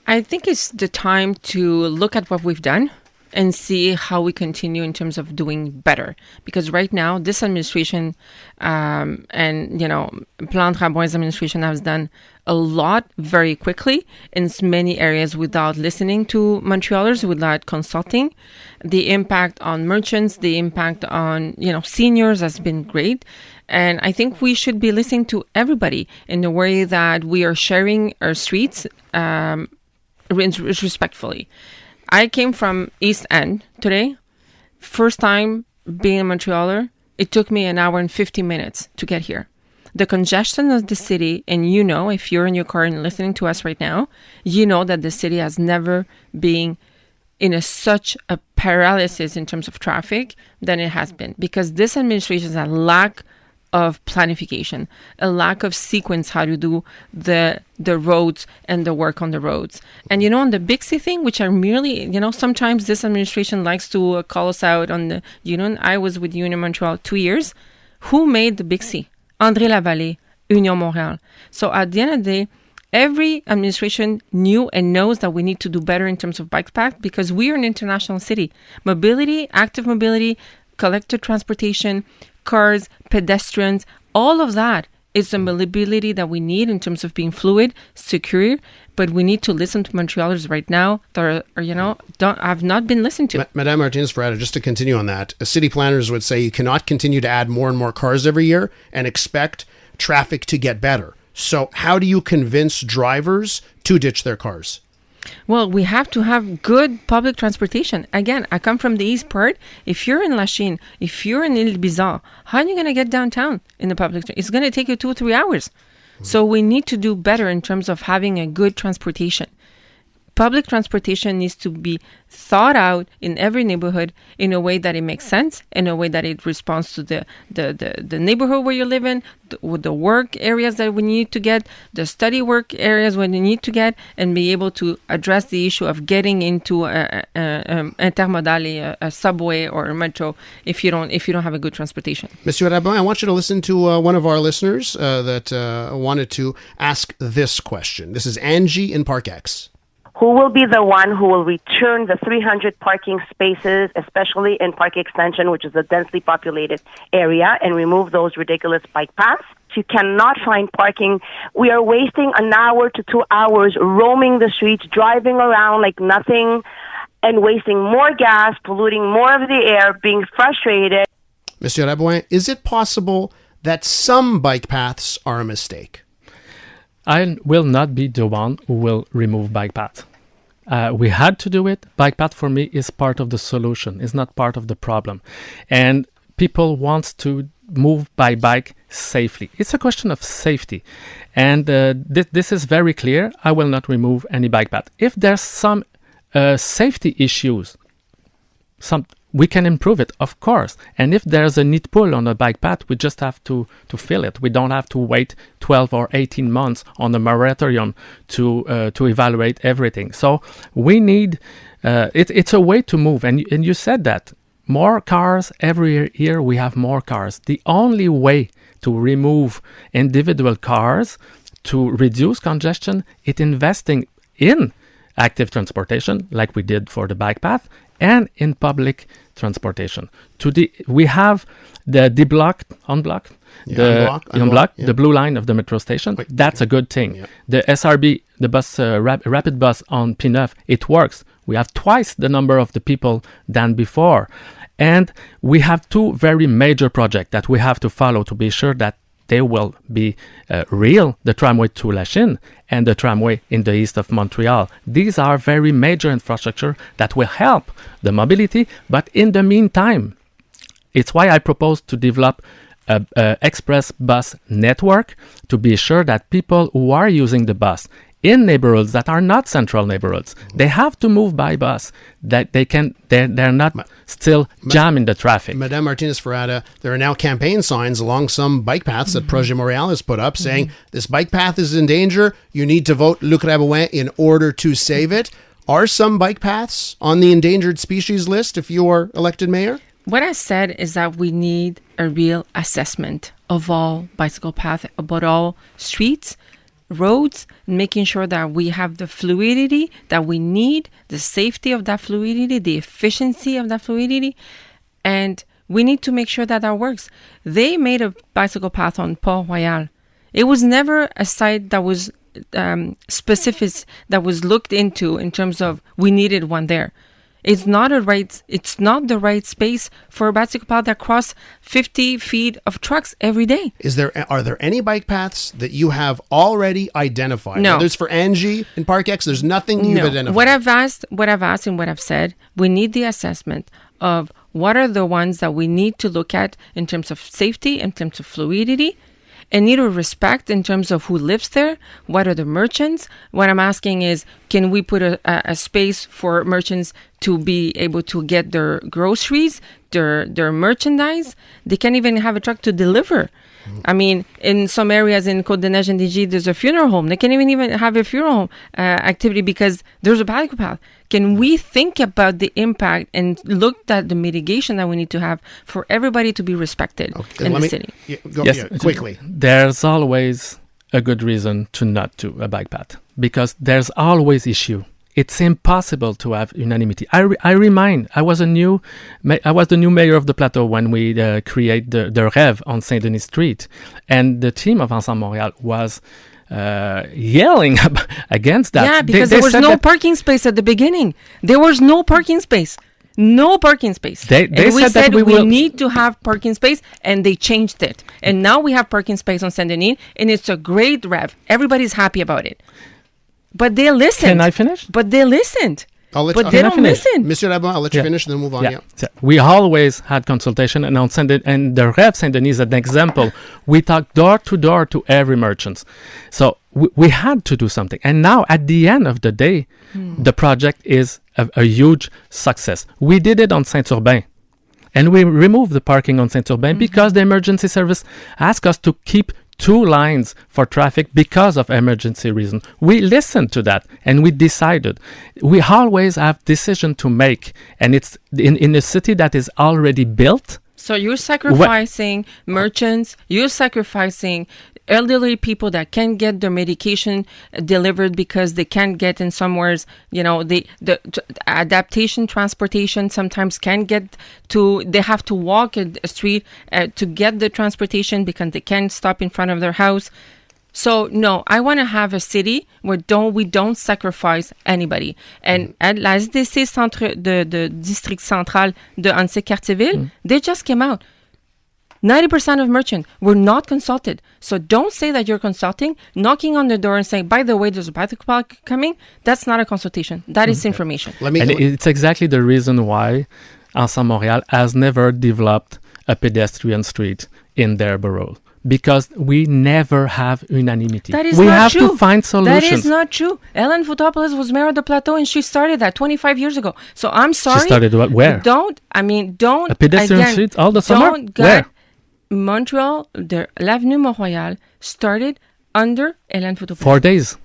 I think it's the time to look at what we've done and see how we continue in terms of doing better. Because right now, this administration and, Plan Rabouin's administration has done a lot very quickly in many areas without listening to Montrealers, without consulting. The impact on merchants, the impact on, seniors has been great. And I think we should be listening to everybody in the way that we are sharing our streets respectfully. I came from East End today. First time being a Montrealer, it took me an hour and 50 minutes to get here. The congestion of the city, and if you're in your car and listening to us right now, that the city has never been in such a paralysis in terms of traffic than it has been. Because this administration has a lack of planification, a lack of sequence how to do the roads and the work on the roads. And on the Bixi thing, which are merely, sometimes this administration likes to call us out on the, I was with Union Montreal 2 years. Who made the Bixi? André Lavallée, Union Montréal. So at the end of the day, every administration knew and knows that we need to do better in terms of bike path because we are an international city. Mobility, active mobility, collective transportation, cars, pedestrians, all of that is the mobility that we need in terms of being fluid, secure, but we need to listen to Montrealers right now that have not been listened to. Madame Martinez Ferrada, just to continue on that, city planners would say you cannot continue to add more and more cars every year and expect traffic to get better. So how do you convince drivers to ditch their cars? Well, we have to have good public transportation. Again, I come from the east part. If you're in Lachine, if you're in Ile Bizarre, how are you going to get downtown in the public? It's going to take you 2 or 3 hours. So we need to do better in terms of having a good transportation. Public transportation needs to be thought out in every neighborhood in a way that it makes sense, in a way that it responds to the neighborhood where you live in, the work areas that we need to get, the study work areas where we need to get, and be able to address the issue of getting into intermodal, a subway or a metro if you don't have a good transportation. Monsieur Rabouin, I want you to listen to one of our listeners that wanted to ask this question. This is Angie in Park X. Who will be the one who will return the 300 parking spaces, especially in Park Extension, which is a densely populated area, and remove those ridiculous bike paths? You cannot find parking. We are wasting an hour to 2 hours roaming the streets, driving around like nothing, and wasting more gas, polluting more of the air, being frustrated. Monsieur Rabouin, is it possible that some bike paths are a mistake? I will not be the one who will remove bike path. We had to do it. Bike path for me is part of the solution. It's not part of the problem. And people want to move by bike safely. It's a question of safety. And this is very clear. I will not remove any bike path. If there's some safety issues, we can improve it, of course. And if there's a need pull on a bike path, we just have to fill it. We don't have to wait 12 or 18 months on a moratorium to evaluate everything. So we need, it's a way to move. And you said that more cars every year. We have more cars. The only way to remove individual cars to reduce congestion is investing in active transportation, like we did for the bike path, and in public transportation. We have the unblock, the blue line of the metro station. That's a good thing. Yeah. The SRB, the bus, rapid bus on P9, it works. We have twice the number of the people than before. And we have two very major projects that we have to follow to be sure that they will be real, the tramway to Lachine and the tramway in the east of Montreal. These are very major infrastructure that will help the mobility, but in the meantime, it's why I propose to develop a express bus network to be sure that people who are using the bus in neighborhoods that are not central neighborhoods, they have to move by bus, that they're not still jamming the traffic. Madame Martinez Ferrada, there are now campaign signs along some bike paths that Projet Montréal has put up saying this bike path is in danger. You need to vote Luc Rabouin in order to save it. Are some bike paths on the endangered species list if you are elected mayor? What I said is that we need a real assessment of all bicycle paths, about all streets, roads, making sure that we have the fluidity that we need, the safety of that fluidity, the efficiency of that fluidity, and we need to make sure that that works. They made a bicycle path on Port-Royal. It was never a site that was specific, that was looked into in terms of we needed one there. It's not the right space for a bicycle path that cross 50 feet of trucks every day. Are there any bike paths that you have already identified? No. There's for Angie and Park X. There's nothing you've identified. What I've asked and what I've said, we need the assessment of what are the ones that we need to look at in terms of safety, in terms of fluidity, and need to respect in terms of who lives there. What are the merchants? What I'm asking is, can we put a space for merchants to be able to get their groceries, their merchandise? They can't even have a truck to deliver. I mean, in some areas in Côte-des-Neiges and DG, there's a funeral home. They can't even have a funeral home activity because there's a bicycle path. Can we think about the impact and look at the mitigation that we need to have for everybody to be respected in the city? Quickly. There's always a good reason to not do a bike path because there's always issue. It's impossible to have unanimity. I was the new mayor of the Plateau when we create the Rêve on Saint-Denis Street, and the team of Ensemble Montréal was yelling against that. Yeah, because there was no parking space at the beginning. There was no parking space. No parking space. They we said we need to have parking space, and they changed it. And now we have parking space on Saint-Denis, and it's a great Rêve. Everybody's happy about it. But they listened. Can I finish? But they listened. They don't listen. Mr. Rabouin, I'll let you finish and then move on. Yeah. So we always had consultation and on and the Rêve Saint-Denis is an example. We talked door to door to every merchant. So we had to do something. And now at the end of the day, the project is a huge success. We did it on Saint-Urbain. And we removed the parking on Saint-Urbain because the emergency service asked us to keep 2 lines for traffic because of emergency reason. We listened to that and we decided. We always have decision to make, and it's in a city that is already built. So you're sacrificing merchants, you're sacrificing elderly people that can't get their medication delivered because they can't get in somewheres, the adaptation transportation sometimes can't get to, they have to walk a street to get the transportation because they can't stop in front of their house. So no, I want to have a city where we don't sacrifice anybody. And at la SDC Centre de District Central de Annecy-Cartierville, they just came out. 90% of merchants were not consulted. So don't say that you're consulting, knocking on the door and saying, by the way, there's a bicycle path coming. That's not a consultation. That is information. It's exactly the reason why Ensemble Montréal has never developed a pedestrian street in their borough. Because we never have unanimity. That is we not have true. to find solutions. That is not true. Ellen Foutopoulos was mayor of the Plateau and she started that 25 years ago. So I'm sorry. She started where? Don't. A pedestrian street all the summer? Where? Montreal, l'Avenue Montréal started under Ellen Foutopoulos. 4 days.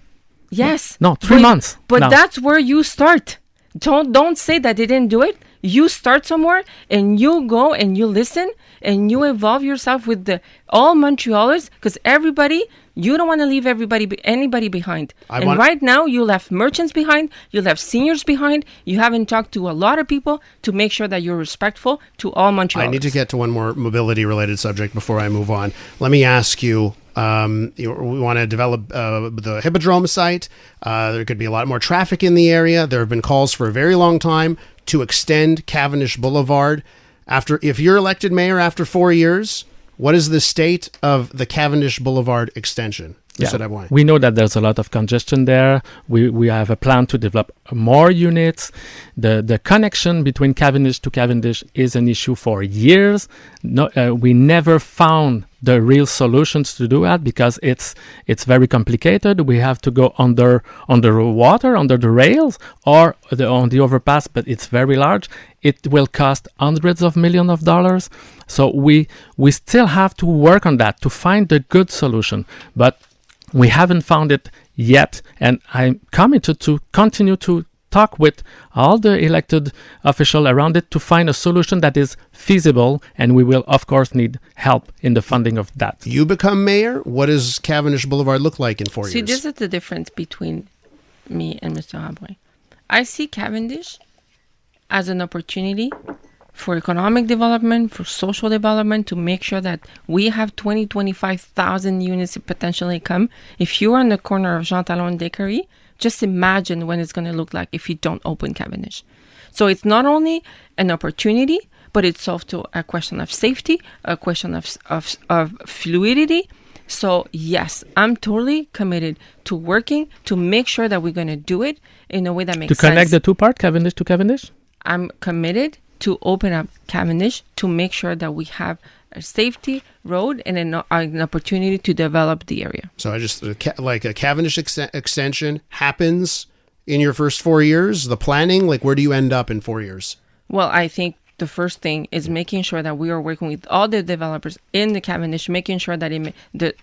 Yes. No, 3 months. But that's where you start. Don't say that they didn't do it. You start somewhere and you go and you listen and you involve yourself with all Montrealers, because you don't want to leave anybody behind. Right now, you left merchants behind, you left seniors behind, you haven't talked to a lot of people to make sure that you're respectful to all Montrealers. I need to get to one more mobility-related subject before I move on. Let me ask you, we want to develop the Hippodrome site. There could be a lot more traffic in the area. There have been calls for a very long time to extend Cavendish Boulevard. If you're elected mayor after 4 years, what is the state of the Cavendish Boulevard extension? Yeah, we know that there's a lot of congestion there. We have a plan to develop more units. The connection between Cavendish to Cavendish is an issue for years. We never found the real solutions to do that because it's very complicated. We have to go under water, under the rails, or on the overpass, but it's very large. It will cost hundreds of millions of dollars. So we still have to work on that to find the good solution. But we haven't found it yet, and I'm committed to continue to talk with all the elected officials around it to find a solution that is feasible, and we will, of course, need help in the funding of that. You become mayor, what does Cavendish Boulevard look like in 4 years? See, this is the difference between me and Mr. Rabouin. I see Cavendish as an opportunity for economic development, for social development, to make sure that we have 25,000 units of potential income. If you're on the corner of Jean Talon and Descaries, just imagine what it's going to look like if you don't open Cavendish. So it's not only an opportunity, but it's also a question of safety, a question of fluidity. So yes, I'm totally committed to working to make sure that we're going to do it in a way that makes sense. To connect the two parts, Cavendish to Cavendish? I'm committed to open up Cavendish to make sure that we have a safety road and an opportunity to develop the area. So like a Cavendish extension happens in your first 4 years, the planning, like where do you end up in 4 years? Well, I think the first thing is making sure that we are working with all the developers in the Cavendish, making sure that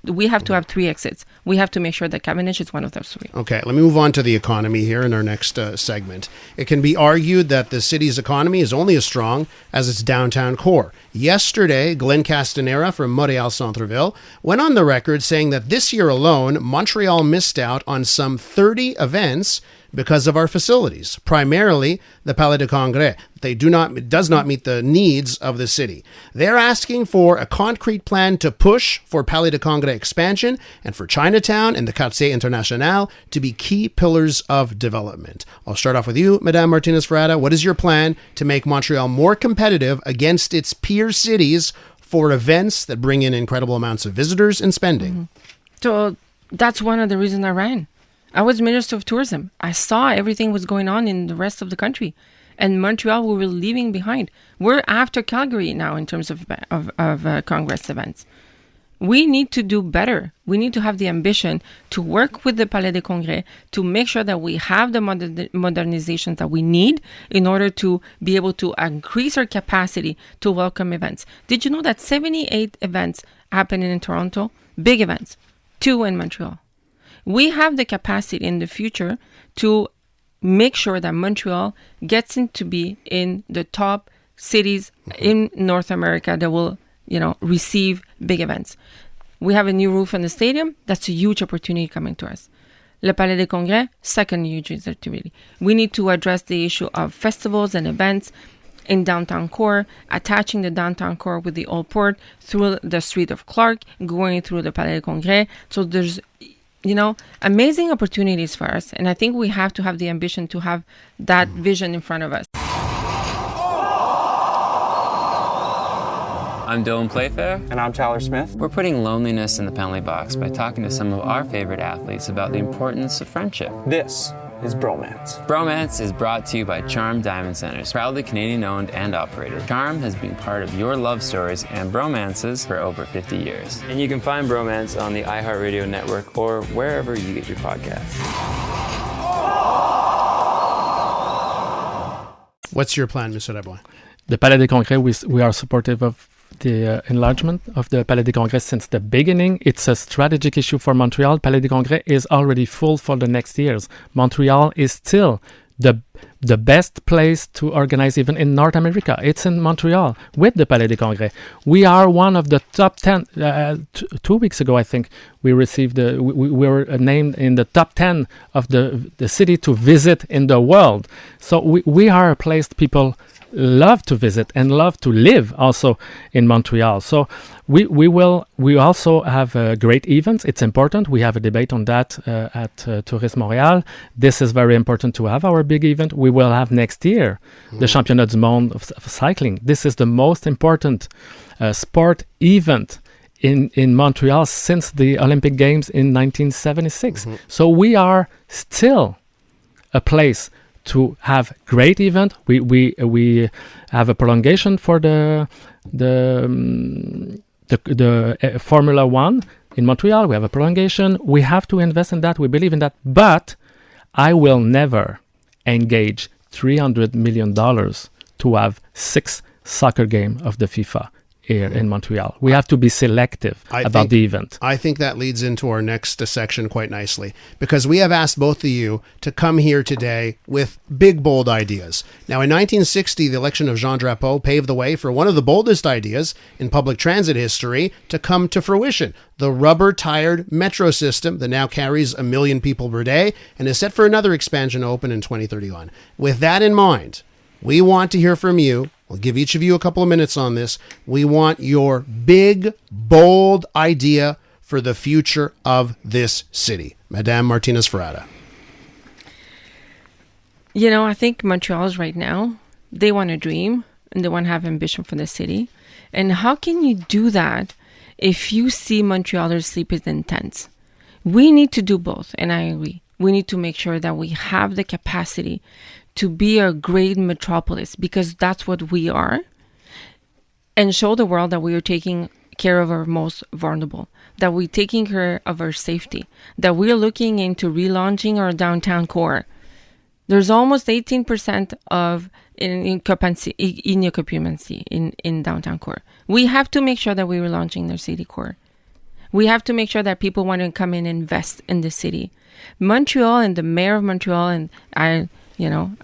we have to have 3 exits. We have to make sure that Cavendish is one of those 3. Okay, let me move on to the economy here in our next segment. It can be argued that the city's economy is only as strong as its downtown core. Yesterday, Glenn Castanera from Montréal Centreville went on the record saying that this year alone, Montreal missed out on some 30 events because of our facilities, primarily the Palais de Congrès. It does not meet the needs of the city. They're asking for a concrete plan to push for Palais de Congrès expansion and for Chinatown and the Quartier International to be key pillars of development. I'll start off with you, Madame Martinez Ferrada. What is your plan to make Montreal more competitive against its peer cities for events that bring in incredible amounts of visitors and spending? Mm-hmm. So that's one of the reasons I ran. I was Minister of Tourism. I saw everything was going on in the rest of the country. And Montreal, we were leaving behind. We're after Calgary now in terms of Congress events. We need to do better. We need to have the ambition to work with the Palais des Congrès to make sure that we have the modernizations that we need in order to be able to increase our capacity to welcome events. Did you know that 78 events happening in Toronto? Big events. 2 in Montreal. We have the capacity in the future to make sure that Montreal gets into be in the top cities in North America that will, receive big events. We have a new roof on the stadium. That's a huge opportunity coming to us. Le Palais des Congrès, second huge activity. We need to address the issue of festivals and events in downtown core, attaching the downtown core with the old port through the street of Clark, going through the Palais des Congrès. So there's amazing opportunities for us. And I think we have to have the ambition to have that vision in front of us. I'm Dylan Playfair. And I'm Tyler Smith. We're putting loneliness in the penalty box by talking to some of our favorite athletes about the importance of friendship. This is Bromance. Bromance is brought to you by Charm Diamond Centers, proudly Canadian owned and operated. Charm has been part of your love stories and bromances for over 50 years. And you can find Bromance on the iHeartRadio network or wherever you get your podcasts. What's your plan, Mr. Rabouin? The Palais des Congrès, we are supportive of the enlargement of the Palais des Congrès since the beginning. It's a strategic issue for Montreal. Palais des Congrès is already full for the next years. Montreal is still the the best place to organize even in North America. It's in Montreal with the Palais des Congrès. We are one of the top 10. 2 weeks ago, I think, we received we were named in the top 10 of the city to visit in the world. So we are a place people love to visit and love to live also in Montreal. So we also have great events. It's important. We have a debate on that at Tourisme Montréal. This is very important to have our big event. We will have next year the Championnat du Monde of cycling. This is the most important sport event in Montreal since the Olympic Games in 1976. So we are still a place to have great event. We have a prolongation for the Formula One in Montreal. We have a prolongation. We have to invest in that. We believe in that. But I will never engage $300 million to have 6 soccer games of the FIFA here in Montreal. We have to be selective about the event. I think that leads into our next section quite nicely, because we have asked both of you to come here today with big, bold ideas. Now, in 1960, the election of Jean Drapeau paved the way for one of the boldest ideas in public transit history to come to fruition: the rubber-tired metro system that now carries 1 million people per day and is set for another expansion to open in 2031. With that in mind, we want to hear from you. We'll give each of you a couple of minutes on this. We want your big, bold idea for the future of this city. Madame Martinez Ferrada. You know, I think Montreal's right now, they want to dream and they want to have ambition for the city. And how can you do that if you see Montrealers sleeping in tents? We need to do both, and I agree. We need to make sure that we have the capacity to be a great metropolis, because that's what we are, and show the world that we are taking care of our most vulnerable, that we're taking care of our safety, that we're looking into relaunching our downtown core. There's almost 18% of occupancy in downtown core. We have to make sure that we're relaunching their city core. We have to make sure that people want to come in and invest in the city. Montreal and the mayor of Montreal, and I,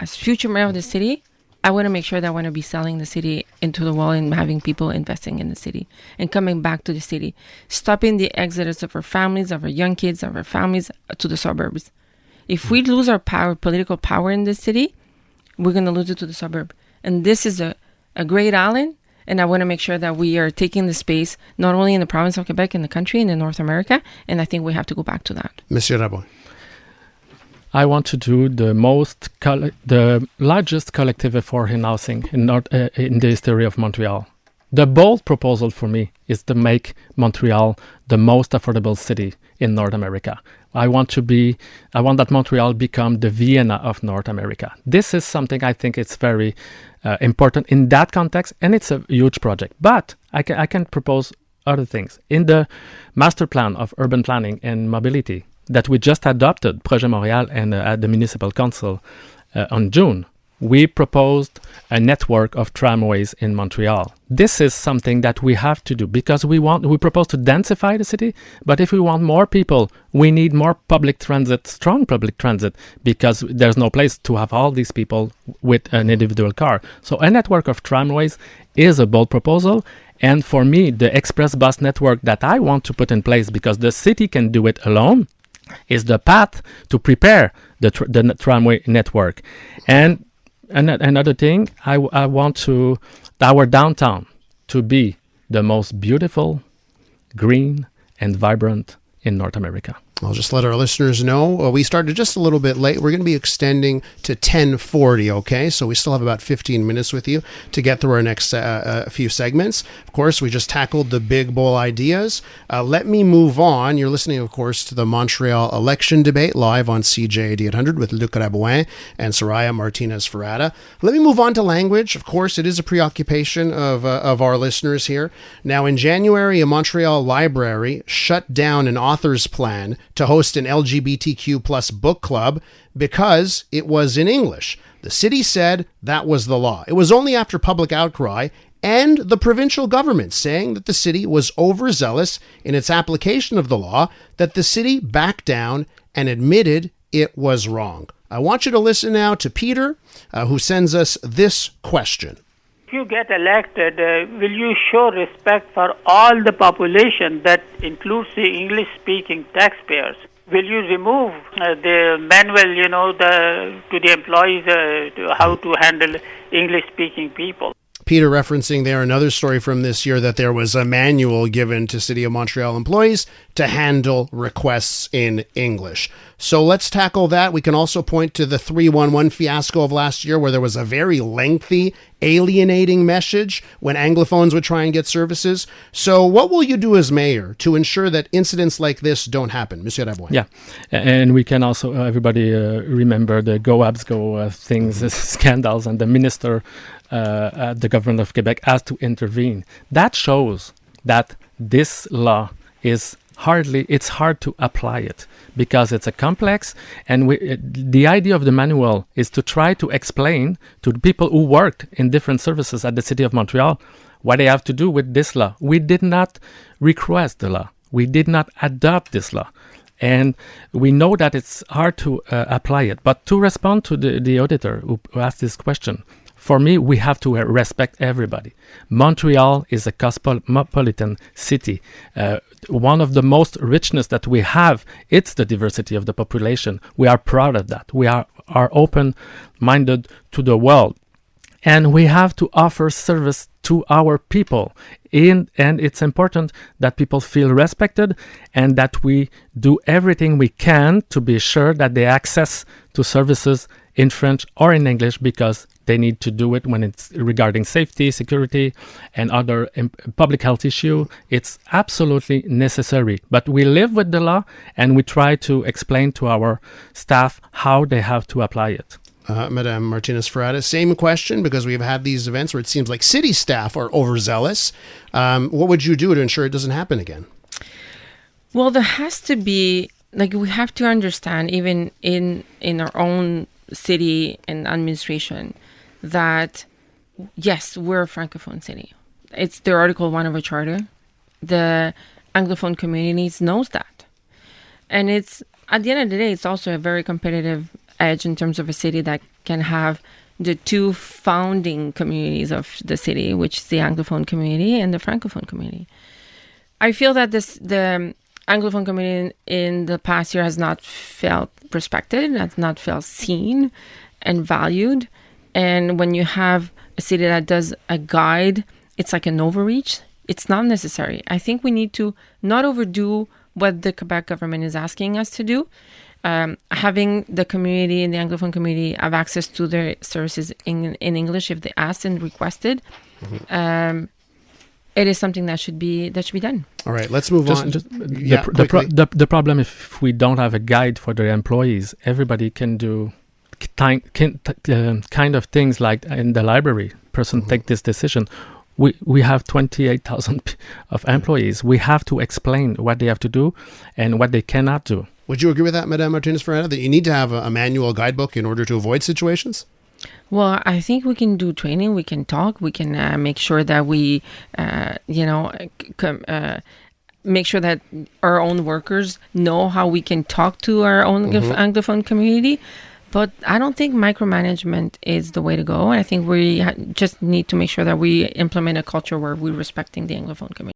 as future mayor of the city, I want to make sure that I want to be selling the city into the wall and having people investing in the city and coming back to the city, stopping the exodus of our families, of our young kids, of our families to the suburbs. If we lose our power, political power in this city, we're going to lose it to the suburb. And this is a great island, and I want to make sure that we are taking the space not only in the province of Quebec, in the country, and in North America, and I think we have to go back to that. Monsieur Rabouin. I want to do the largest collective effort in housing in the history of Montreal. The bold proposal for me is to make Montreal the most affordable city in North America. I want that Montreal become the Vienna of North America. This is something I think it's very important in that context, and it's a huge project. But I can propose other things. In the master plan of urban planning and mobility that we just adopted, Projet Montréal, and at the Municipal Council on June, we proposed a network of tramways in Montreal. This is something that we have to do because we propose to densify the city, but if we want more people, we need more public transit, strong public transit, because there's no place to have all these people with an individual car. So a network of tramways is a bold proposal. And for me, the express bus network that I want to put in place, because the city can do it alone, is the path to prepare the tramway network. And another thing, I want our downtown to be the most beautiful, green, and vibrant in North America. I'll just let our listeners know, we started just a little bit late. We're going to be extending to 10:40, okay? So we still have about 15 minutes with you to get through our next few segments. Of course, we just tackled the big, bold ideas. Let me move on. You're listening, of course, to the Montreal election debate live on CJAD 800 with Luc Rabouin and Soraya Martinez Ferrada. Let me move on to language. Of course, it is a preoccupation of our listeners here. Now, in January, a Montreal library shut down an author's plan to host an LGBTQ plus book club because it was in English. The city said that was the law. It was only after public outcry and the provincial government saying that the city was overzealous in its application of the law that the city backed down and admitted it was wrong. I want you to listen now to Peter, who sends us this question. If you get elected, will you show respect for all the population that includes the English-speaking taxpayers? Will you remove the manual, to the employees how to handle English-speaking people? Peter referencing there another story from this year that there was a manual given to City of Montreal employees to handle requests in English. So let's tackle that. We can also point to the 311 fiasco of last year where there was a very lengthy, alienating message when Anglophones would try and get services. So what will you do as mayor to ensure that incidents like this don't happen? Monsieur Rabouin. Yeah, and we can also, everybody remember the Go Abs Go things, scandals, and the minister at the government of Quebec has to intervene. That shows that this law is it's hard to apply it because it's a complex, and the idea of the manual is to try to explain to the people who worked in different services at the City of Montreal what they have to do with this law. We did not request the law. We did not adopt this law. And we know that it's hard to apply it. But to respond to the auditor who asked this question, for me, we have to respect everybody. Montreal is a cosmopolitan city. One of the most richness that we have, it's the diversity of the population. We are proud of that. We are open-minded to the world. And we have to offer service to our people. And it's important that people feel respected and that we do everything we can to be sure that they access to services in French or in English, because they need to do it when it's regarding safety, security, and other public health issue. It's absolutely necessary. But we live with the law and we try to explain to our staff how they have to apply it. Madame Martinez Ferrada, same question, because we've had these events where it seems like city staff are overzealous. What would you do to ensure it doesn't happen again? Well, there has to be, we have to understand, even in our own city and administration, that yes, we're a Francophone city. It's the Article 1 of our charter. The Anglophone communities knows that. And it's, at the end of the day, it's also a very competitive edge in terms of a city that can have the two founding communities of the city, which is the Anglophone community and the Francophone community. I feel that the Anglophone community in the past year has not felt respected, has not felt seen and valued. And when you have a city that does a guide, it's like an overreach. It's not necessary. I think we need to not overdo what the Quebec government is asking us to do. Having the community and the Anglophone community have access to their services in English if they asked and requested. It is something that should be done. All right, let's move on. The problem, if we don't have a guide for the employees, everybody can do kind of things like in the library. Person take this decision. We have 28,000 of employees. We have to explain what they have to do and what they cannot do. Would you agree with that, Madame Martinez Ferrada, that you need to have a manual guidebook in order to avoid situations? Well, I think we can do training. We can talk. We can make sure that we, make sure that our own workers know how we can talk to our own Anglophone community. But I don't think micromanagement is the way to go. I think we just need to make sure that we implement a culture where we're respecting the Anglophone community.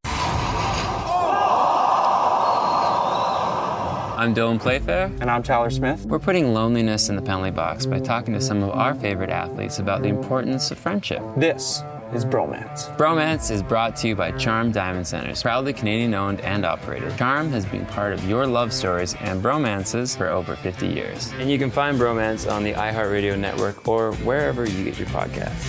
I'm Dylan Playfair. And I'm Tyler Smith. We're putting loneliness in the penalty box by talking to some of our favorite athletes about the importance of friendship. This is Bromance. Bromance is brought to you by Charm Diamond Centers, proudly Canadian owned and operated. Charm has been part of your love stories and bromances for over 50 years. And you can find Bromance on the iHeartRadio network or wherever you get your podcasts.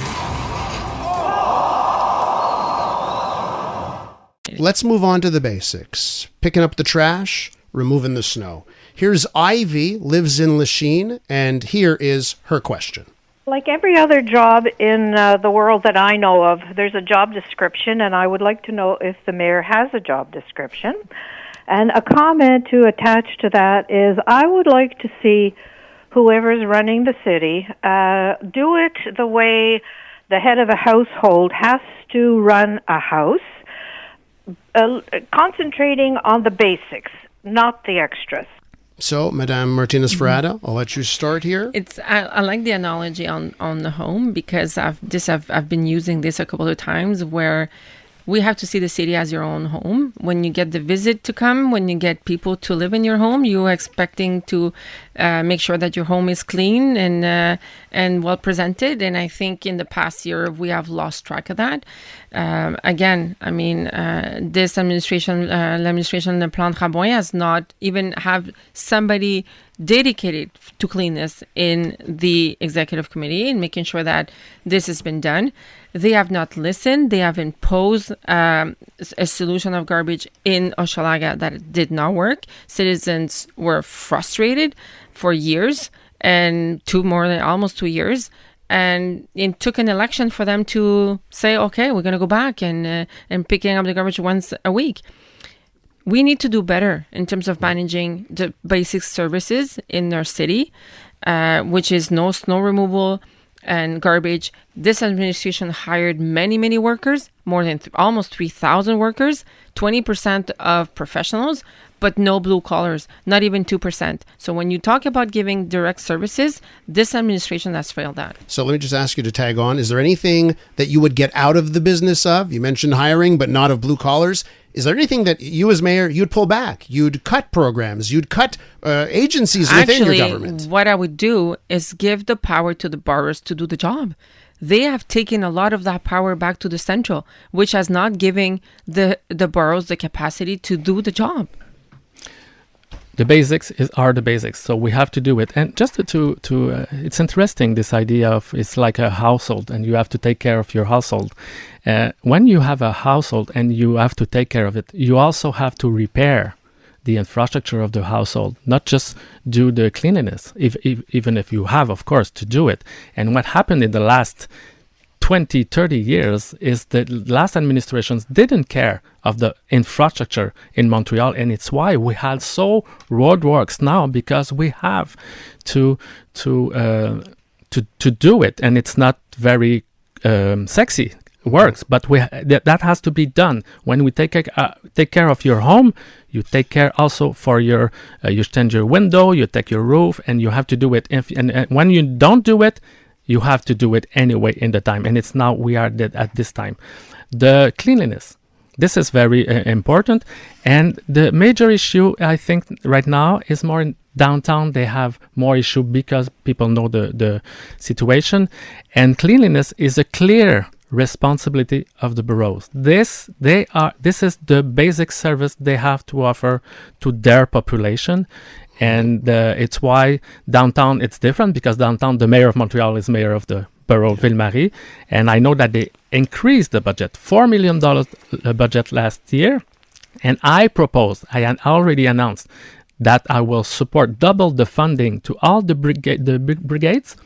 Let's move on to the basics. Picking up the trash, removing the snow. Here's Ivy, lives in Lachine, and here is her question. Like every other job in the world that I know of, there's a job description, and I would like to know if the mayor has a job description. And a comment to attach to that is I would like to see whoever's running the city do it the way the head of a household has to run a house, concentrating on the basics, not the extras. So, Madame Martinez Ferrada, I'll let you start here. I like the analogy on the home, because I've been using this a couple of times, where we have to see the city as your own home. When you get the visit to come, when you get people to live in your home, you're expecting to make sure that your home is clean and well presented. And I think in the past year, we have lost track of that. Again, I mean, this administration, l'administration de Plan Rabouin, has not even have somebody dedicated to cleanness in the executive committee and making sure that this has been done. They have not listened. They have imposed a solution of garbage in Hochelaga that did not work. Citizens were frustrated for years, and almost 2 years. And it took an election for them to say, okay, we're going to go back and picking up the garbage once a week. We need to do better in terms of managing the basic services in our city, which is no snow removal and garbage. This administration hired many, many workers, more than almost 3,000 workers, 20% of professionals, but no blue collars, not even 2%. So when you talk about giving direct services, this administration has failed at. So let me just ask you to tag on. Is there anything that you would get out of the business of? You mentioned hiring, but not of blue collars. Is there anything that you as mayor, you'd pull back? You'd cut programs, you'd cut agencies within your government? What I would do is give the power to the boroughs to do the job. They have taken a lot of that power back to the central, which has not given the boroughs the capacity to do the job. The basics are the basics, so we have to do it. And just to it's interesting, this idea of it's like a household and you have to take care of your household. When you have a household and you have to take care of it, you also have to repair the infrastructure of the household, not just do the cleanliness, even if you have, of course, to do it. And what happened in the last 20, 30 years is that last administrations didn't care of the infrastructure in Montreal, and it's why we had so roadworks now, because we have to do it, and it's not very sexy works, but that has to be done. When we take care of your home, you take care also for your you change your window, you take your roof, and you have to do it. And when you don't do it, you have to do it anyway in the time, and it's now we are at this time. The cleanliness, this is very important, and the major issue I think right now is more in downtown. They have more issue because people know the situation, and cleanliness is a clear responsibility of the boroughs. This is the basic service they have to offer to their population. And it's why downtown it's different, because downtown the mayor of Montreal is mayor of the borough of Ville-Marie, and I know that they increased the budget, $4 million budget last year, and I already announced that I will support double the funding to all the brigades,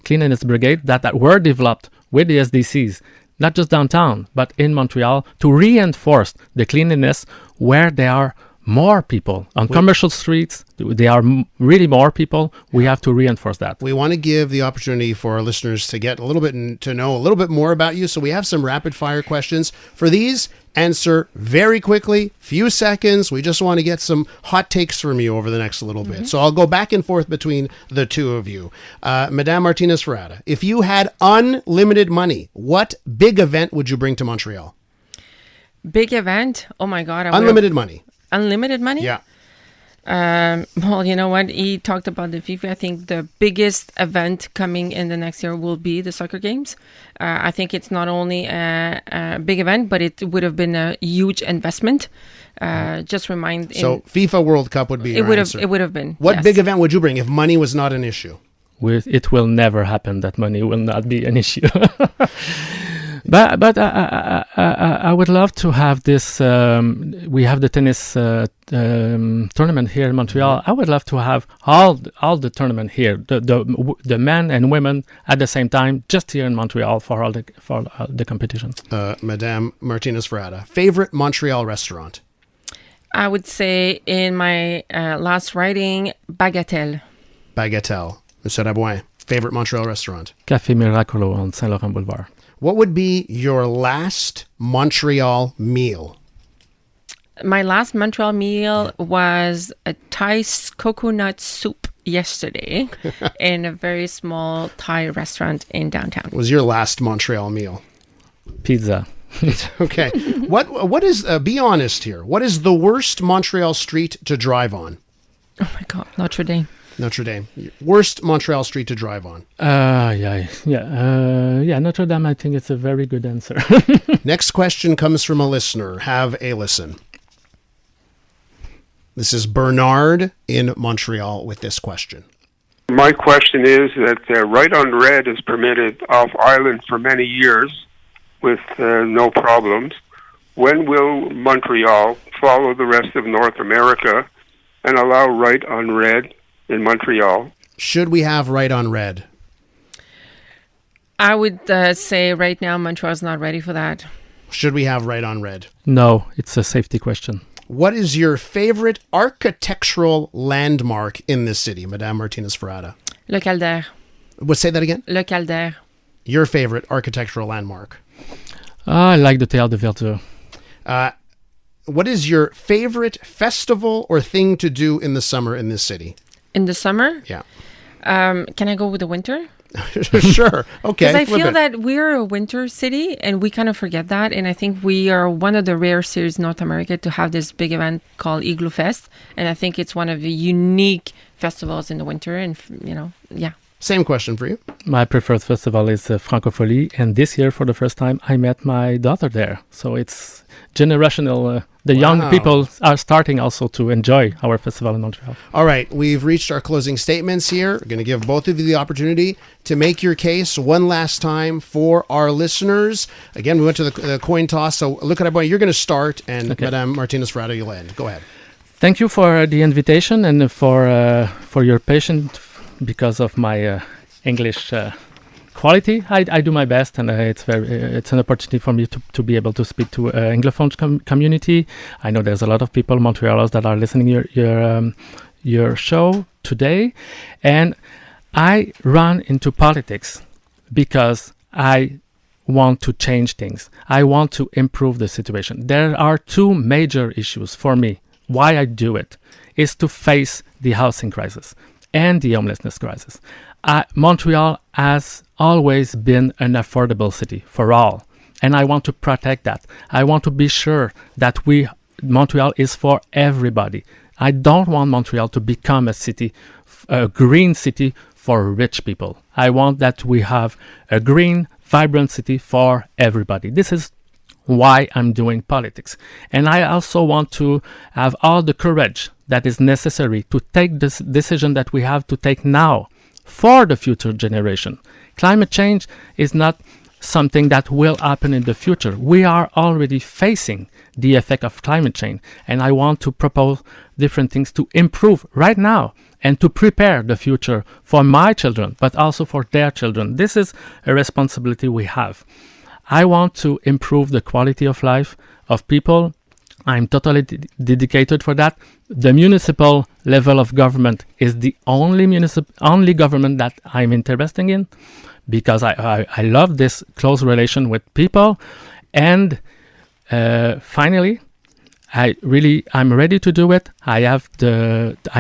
cleanliness brigade that were developed with the SDCs, not just downtown but in Montreal, to reinforce the cleanliness where there are more people on commercial streets. There are really more people. We have to reinforce that. We want to give the opportunity for our listeners to get a little bit to know a little bit more about you. So we have some rapid fire questions. For these, answer very quickly, few seconds. We just want to get some hot takes from you over the next little bit. So I'll go back and forth between the two of you. Madame Martinez Ferrada, if you had unlimited money, what big event would you bring to Montreal? Big event? Oh my God. Unlimited money. Unlimited money? Yeah. Well, you know what? He talked about the FIFA. I think the biggest event coming in the next year will be the soccer games. I think it's not only a big event, but it would have been a huge investment. Just remind. So FIFA World Cup would be your answer. It would have been. What big event would you bring if money was not an issue? It will never happen that money will not be an issue. But I would love to have this. We have the tennis tournament here in Montreal. I would love to have all the tournament here, the men and women at the same time, just here in Montreal for all the competitions. Madame Martinez Ferrada, favorite Montreal restaurant? I would say in my last writing, Bagatelle. Bagatelle. Monsieur Rabouin, favorite Montreal restaurant? Café Miracolo on Saint-Laurent Boulevard. What would be your last Montreal meal? My last Montreal meal was a Thai coconut soup yesterday in a very small Thai restaurant in downtown. What was your last Montreal meal? Pizza. Okay. What is, be honest here, what is the worst Montreal street to drive on? Oh my God, Notre Dame. Notre Dame. Worst Montreal street to drive on? Notre Dame, I think it's a very good answer. Next question comes from a listener. Have a listen. This is Bernard in Montreal with this question. My question is that right on red is permitted off island for many years with no problems. When will Montreal follow the rest of North America and allow right on red in Montreal? Should we have right on red? I would say right now Montreal is not ready for that. Should we have right on red? No, it's a safety question. What is your favorite architectural landmark in this city, Madame Martinez Ferrada? Le Caldaire. Say that again? Le Caldaire. Your favorite architectural landmark? I like the Théâtre de Verdure. What is your favorite festival or thing to do in the summer in this city? In the summer? Yeah. Can I go with the winter? Sure. Okay. Because I feel that we're a winter city and we kind of forget that. And I think we are one of the rare cities in North America to have this big event called Igloo Fest. And I think it's one of the unique festivals in the winter. And, yeah. Same question for you. My preferred festival is Francophonie. And this year, for the first time, I met my daughter there. So it's generational. The young people are starting also to enjoy our festival in Montreal. All right. We've reached our closing statements here. We're going to give both of you the opportunity to make your case one last time for our listeners. Again, we went to the coin toss. So look at everybody. You're going to start, and okay. Madame Martinez Ferrada, you'll end. Go ahead. Thank you for the invitation and for your patience because of my English quality. I do my best, and it's an opportunity for me to be able to speak to Anglophone community. I know there's a lot of people, Montrealers, that are listening your show today, and I run into politics because I want to change things. I want to improve the situation. There are two major issues for me. Why I do it is to face the housing crisis and the homelessness crisis. Montreal has always been an affordable city for all, and I want to protect that. I want to be sure that Montreal is for everybody. I don't want Montreal to become a green city for rich people. I want that we have a green, vibrant city for everybody. This is why I'm doing politics. And I also want to have all the courage that is necessary to take this decision that we have to take now for the future generation. Climate change is not something that will happen in the future. We are already facing the effect of climate change, and I want to propose different things to improve right now and to prepare the future for my children, but also for their children. This is a responsibility we have. I want to improve the quality of life of people. I'm totally dedicated for that. The municipal level of government is the only government that I'm interested in, because I love this close relation with people. And finally, I'm ready to do it. I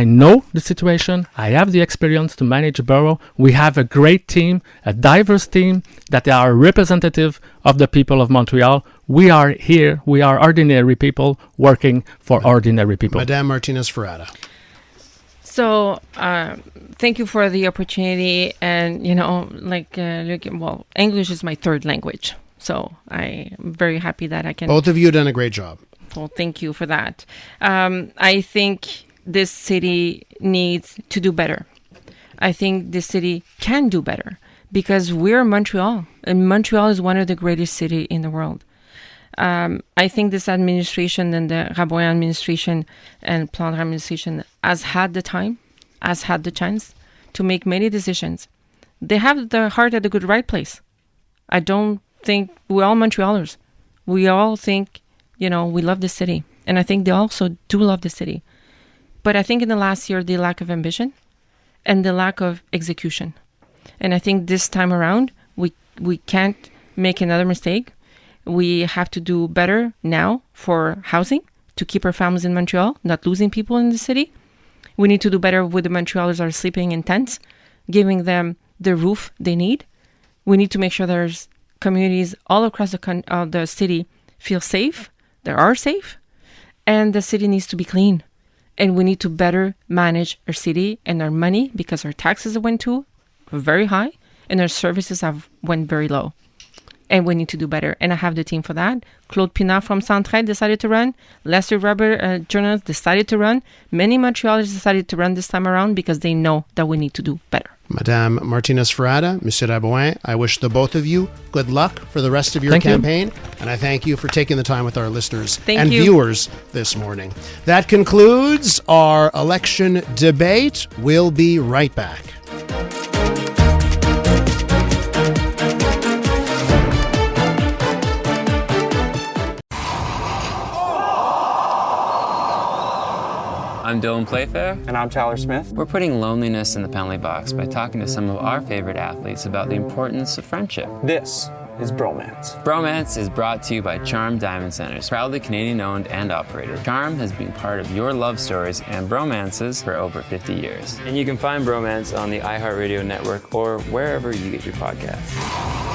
know the situation. I have the experience to manage a borough. We have a great team, a diverse team that are representative of the people of Montreal. We are here. We are ordinary people working for ordinary people. Madame Martinez Ferrada. So, thank you for the opportunity. And, English is my third language. So I'm very happy that I can... Both of you have done a great job. Well, thank you for that. I think this city needs to do better. I think this city can do better because we're Montreal, and Montreal is one of the greatest cities in the world. I think this administration and the Rabouin administration and Plan administration has had the time, has had the chance to make many decisions. They have their heart at the good right place. I don't think we're all Montrealers. We all think, we love the city. And I think they also do love the city. But I think in the last year, the lack of ambition and the lack of execution. And I think this time around, we can't make another mistake. We have to do better now for housing, to keep our families in Montreal, not losing people in the city. We need to do better with the Montrealers that are sleeping in tents, giving them the roof they need. We need to make sure there's communities all across the city feel safe, they are safe, and the city needs to be clean. And we need to better manage our city and our money because our taxes went too very high and our services have went very low. And we need to do better. And I have the team for that. Claude Pinard from Centraide decided to run. Lester Rubber, journalist, decided to run. Many Montrealers decided to run this time around because they know that we need to do better. Madame Martinez Ferrada, Monsieur Rabouin, I wish the both of you good luck for the rest of your campaign. And I thank you for taking the time with our listeners and viewers this morning. That concludes our election debate. We'll be right back. I'm Dylan Playfair. And I'm Tyler Smith. We're putting loneliness in the penalty box by talking to some of our favorite athletes about the importance of friendship. This is Bromance. Bromance is brought to you by Charm Diamond Centers, proudly Canadian-owned and operated. Charm has been part of your love stories and bromances for over 50 years. And you can find Bromance on the iHeartRadio network or wherever you get your podcasts.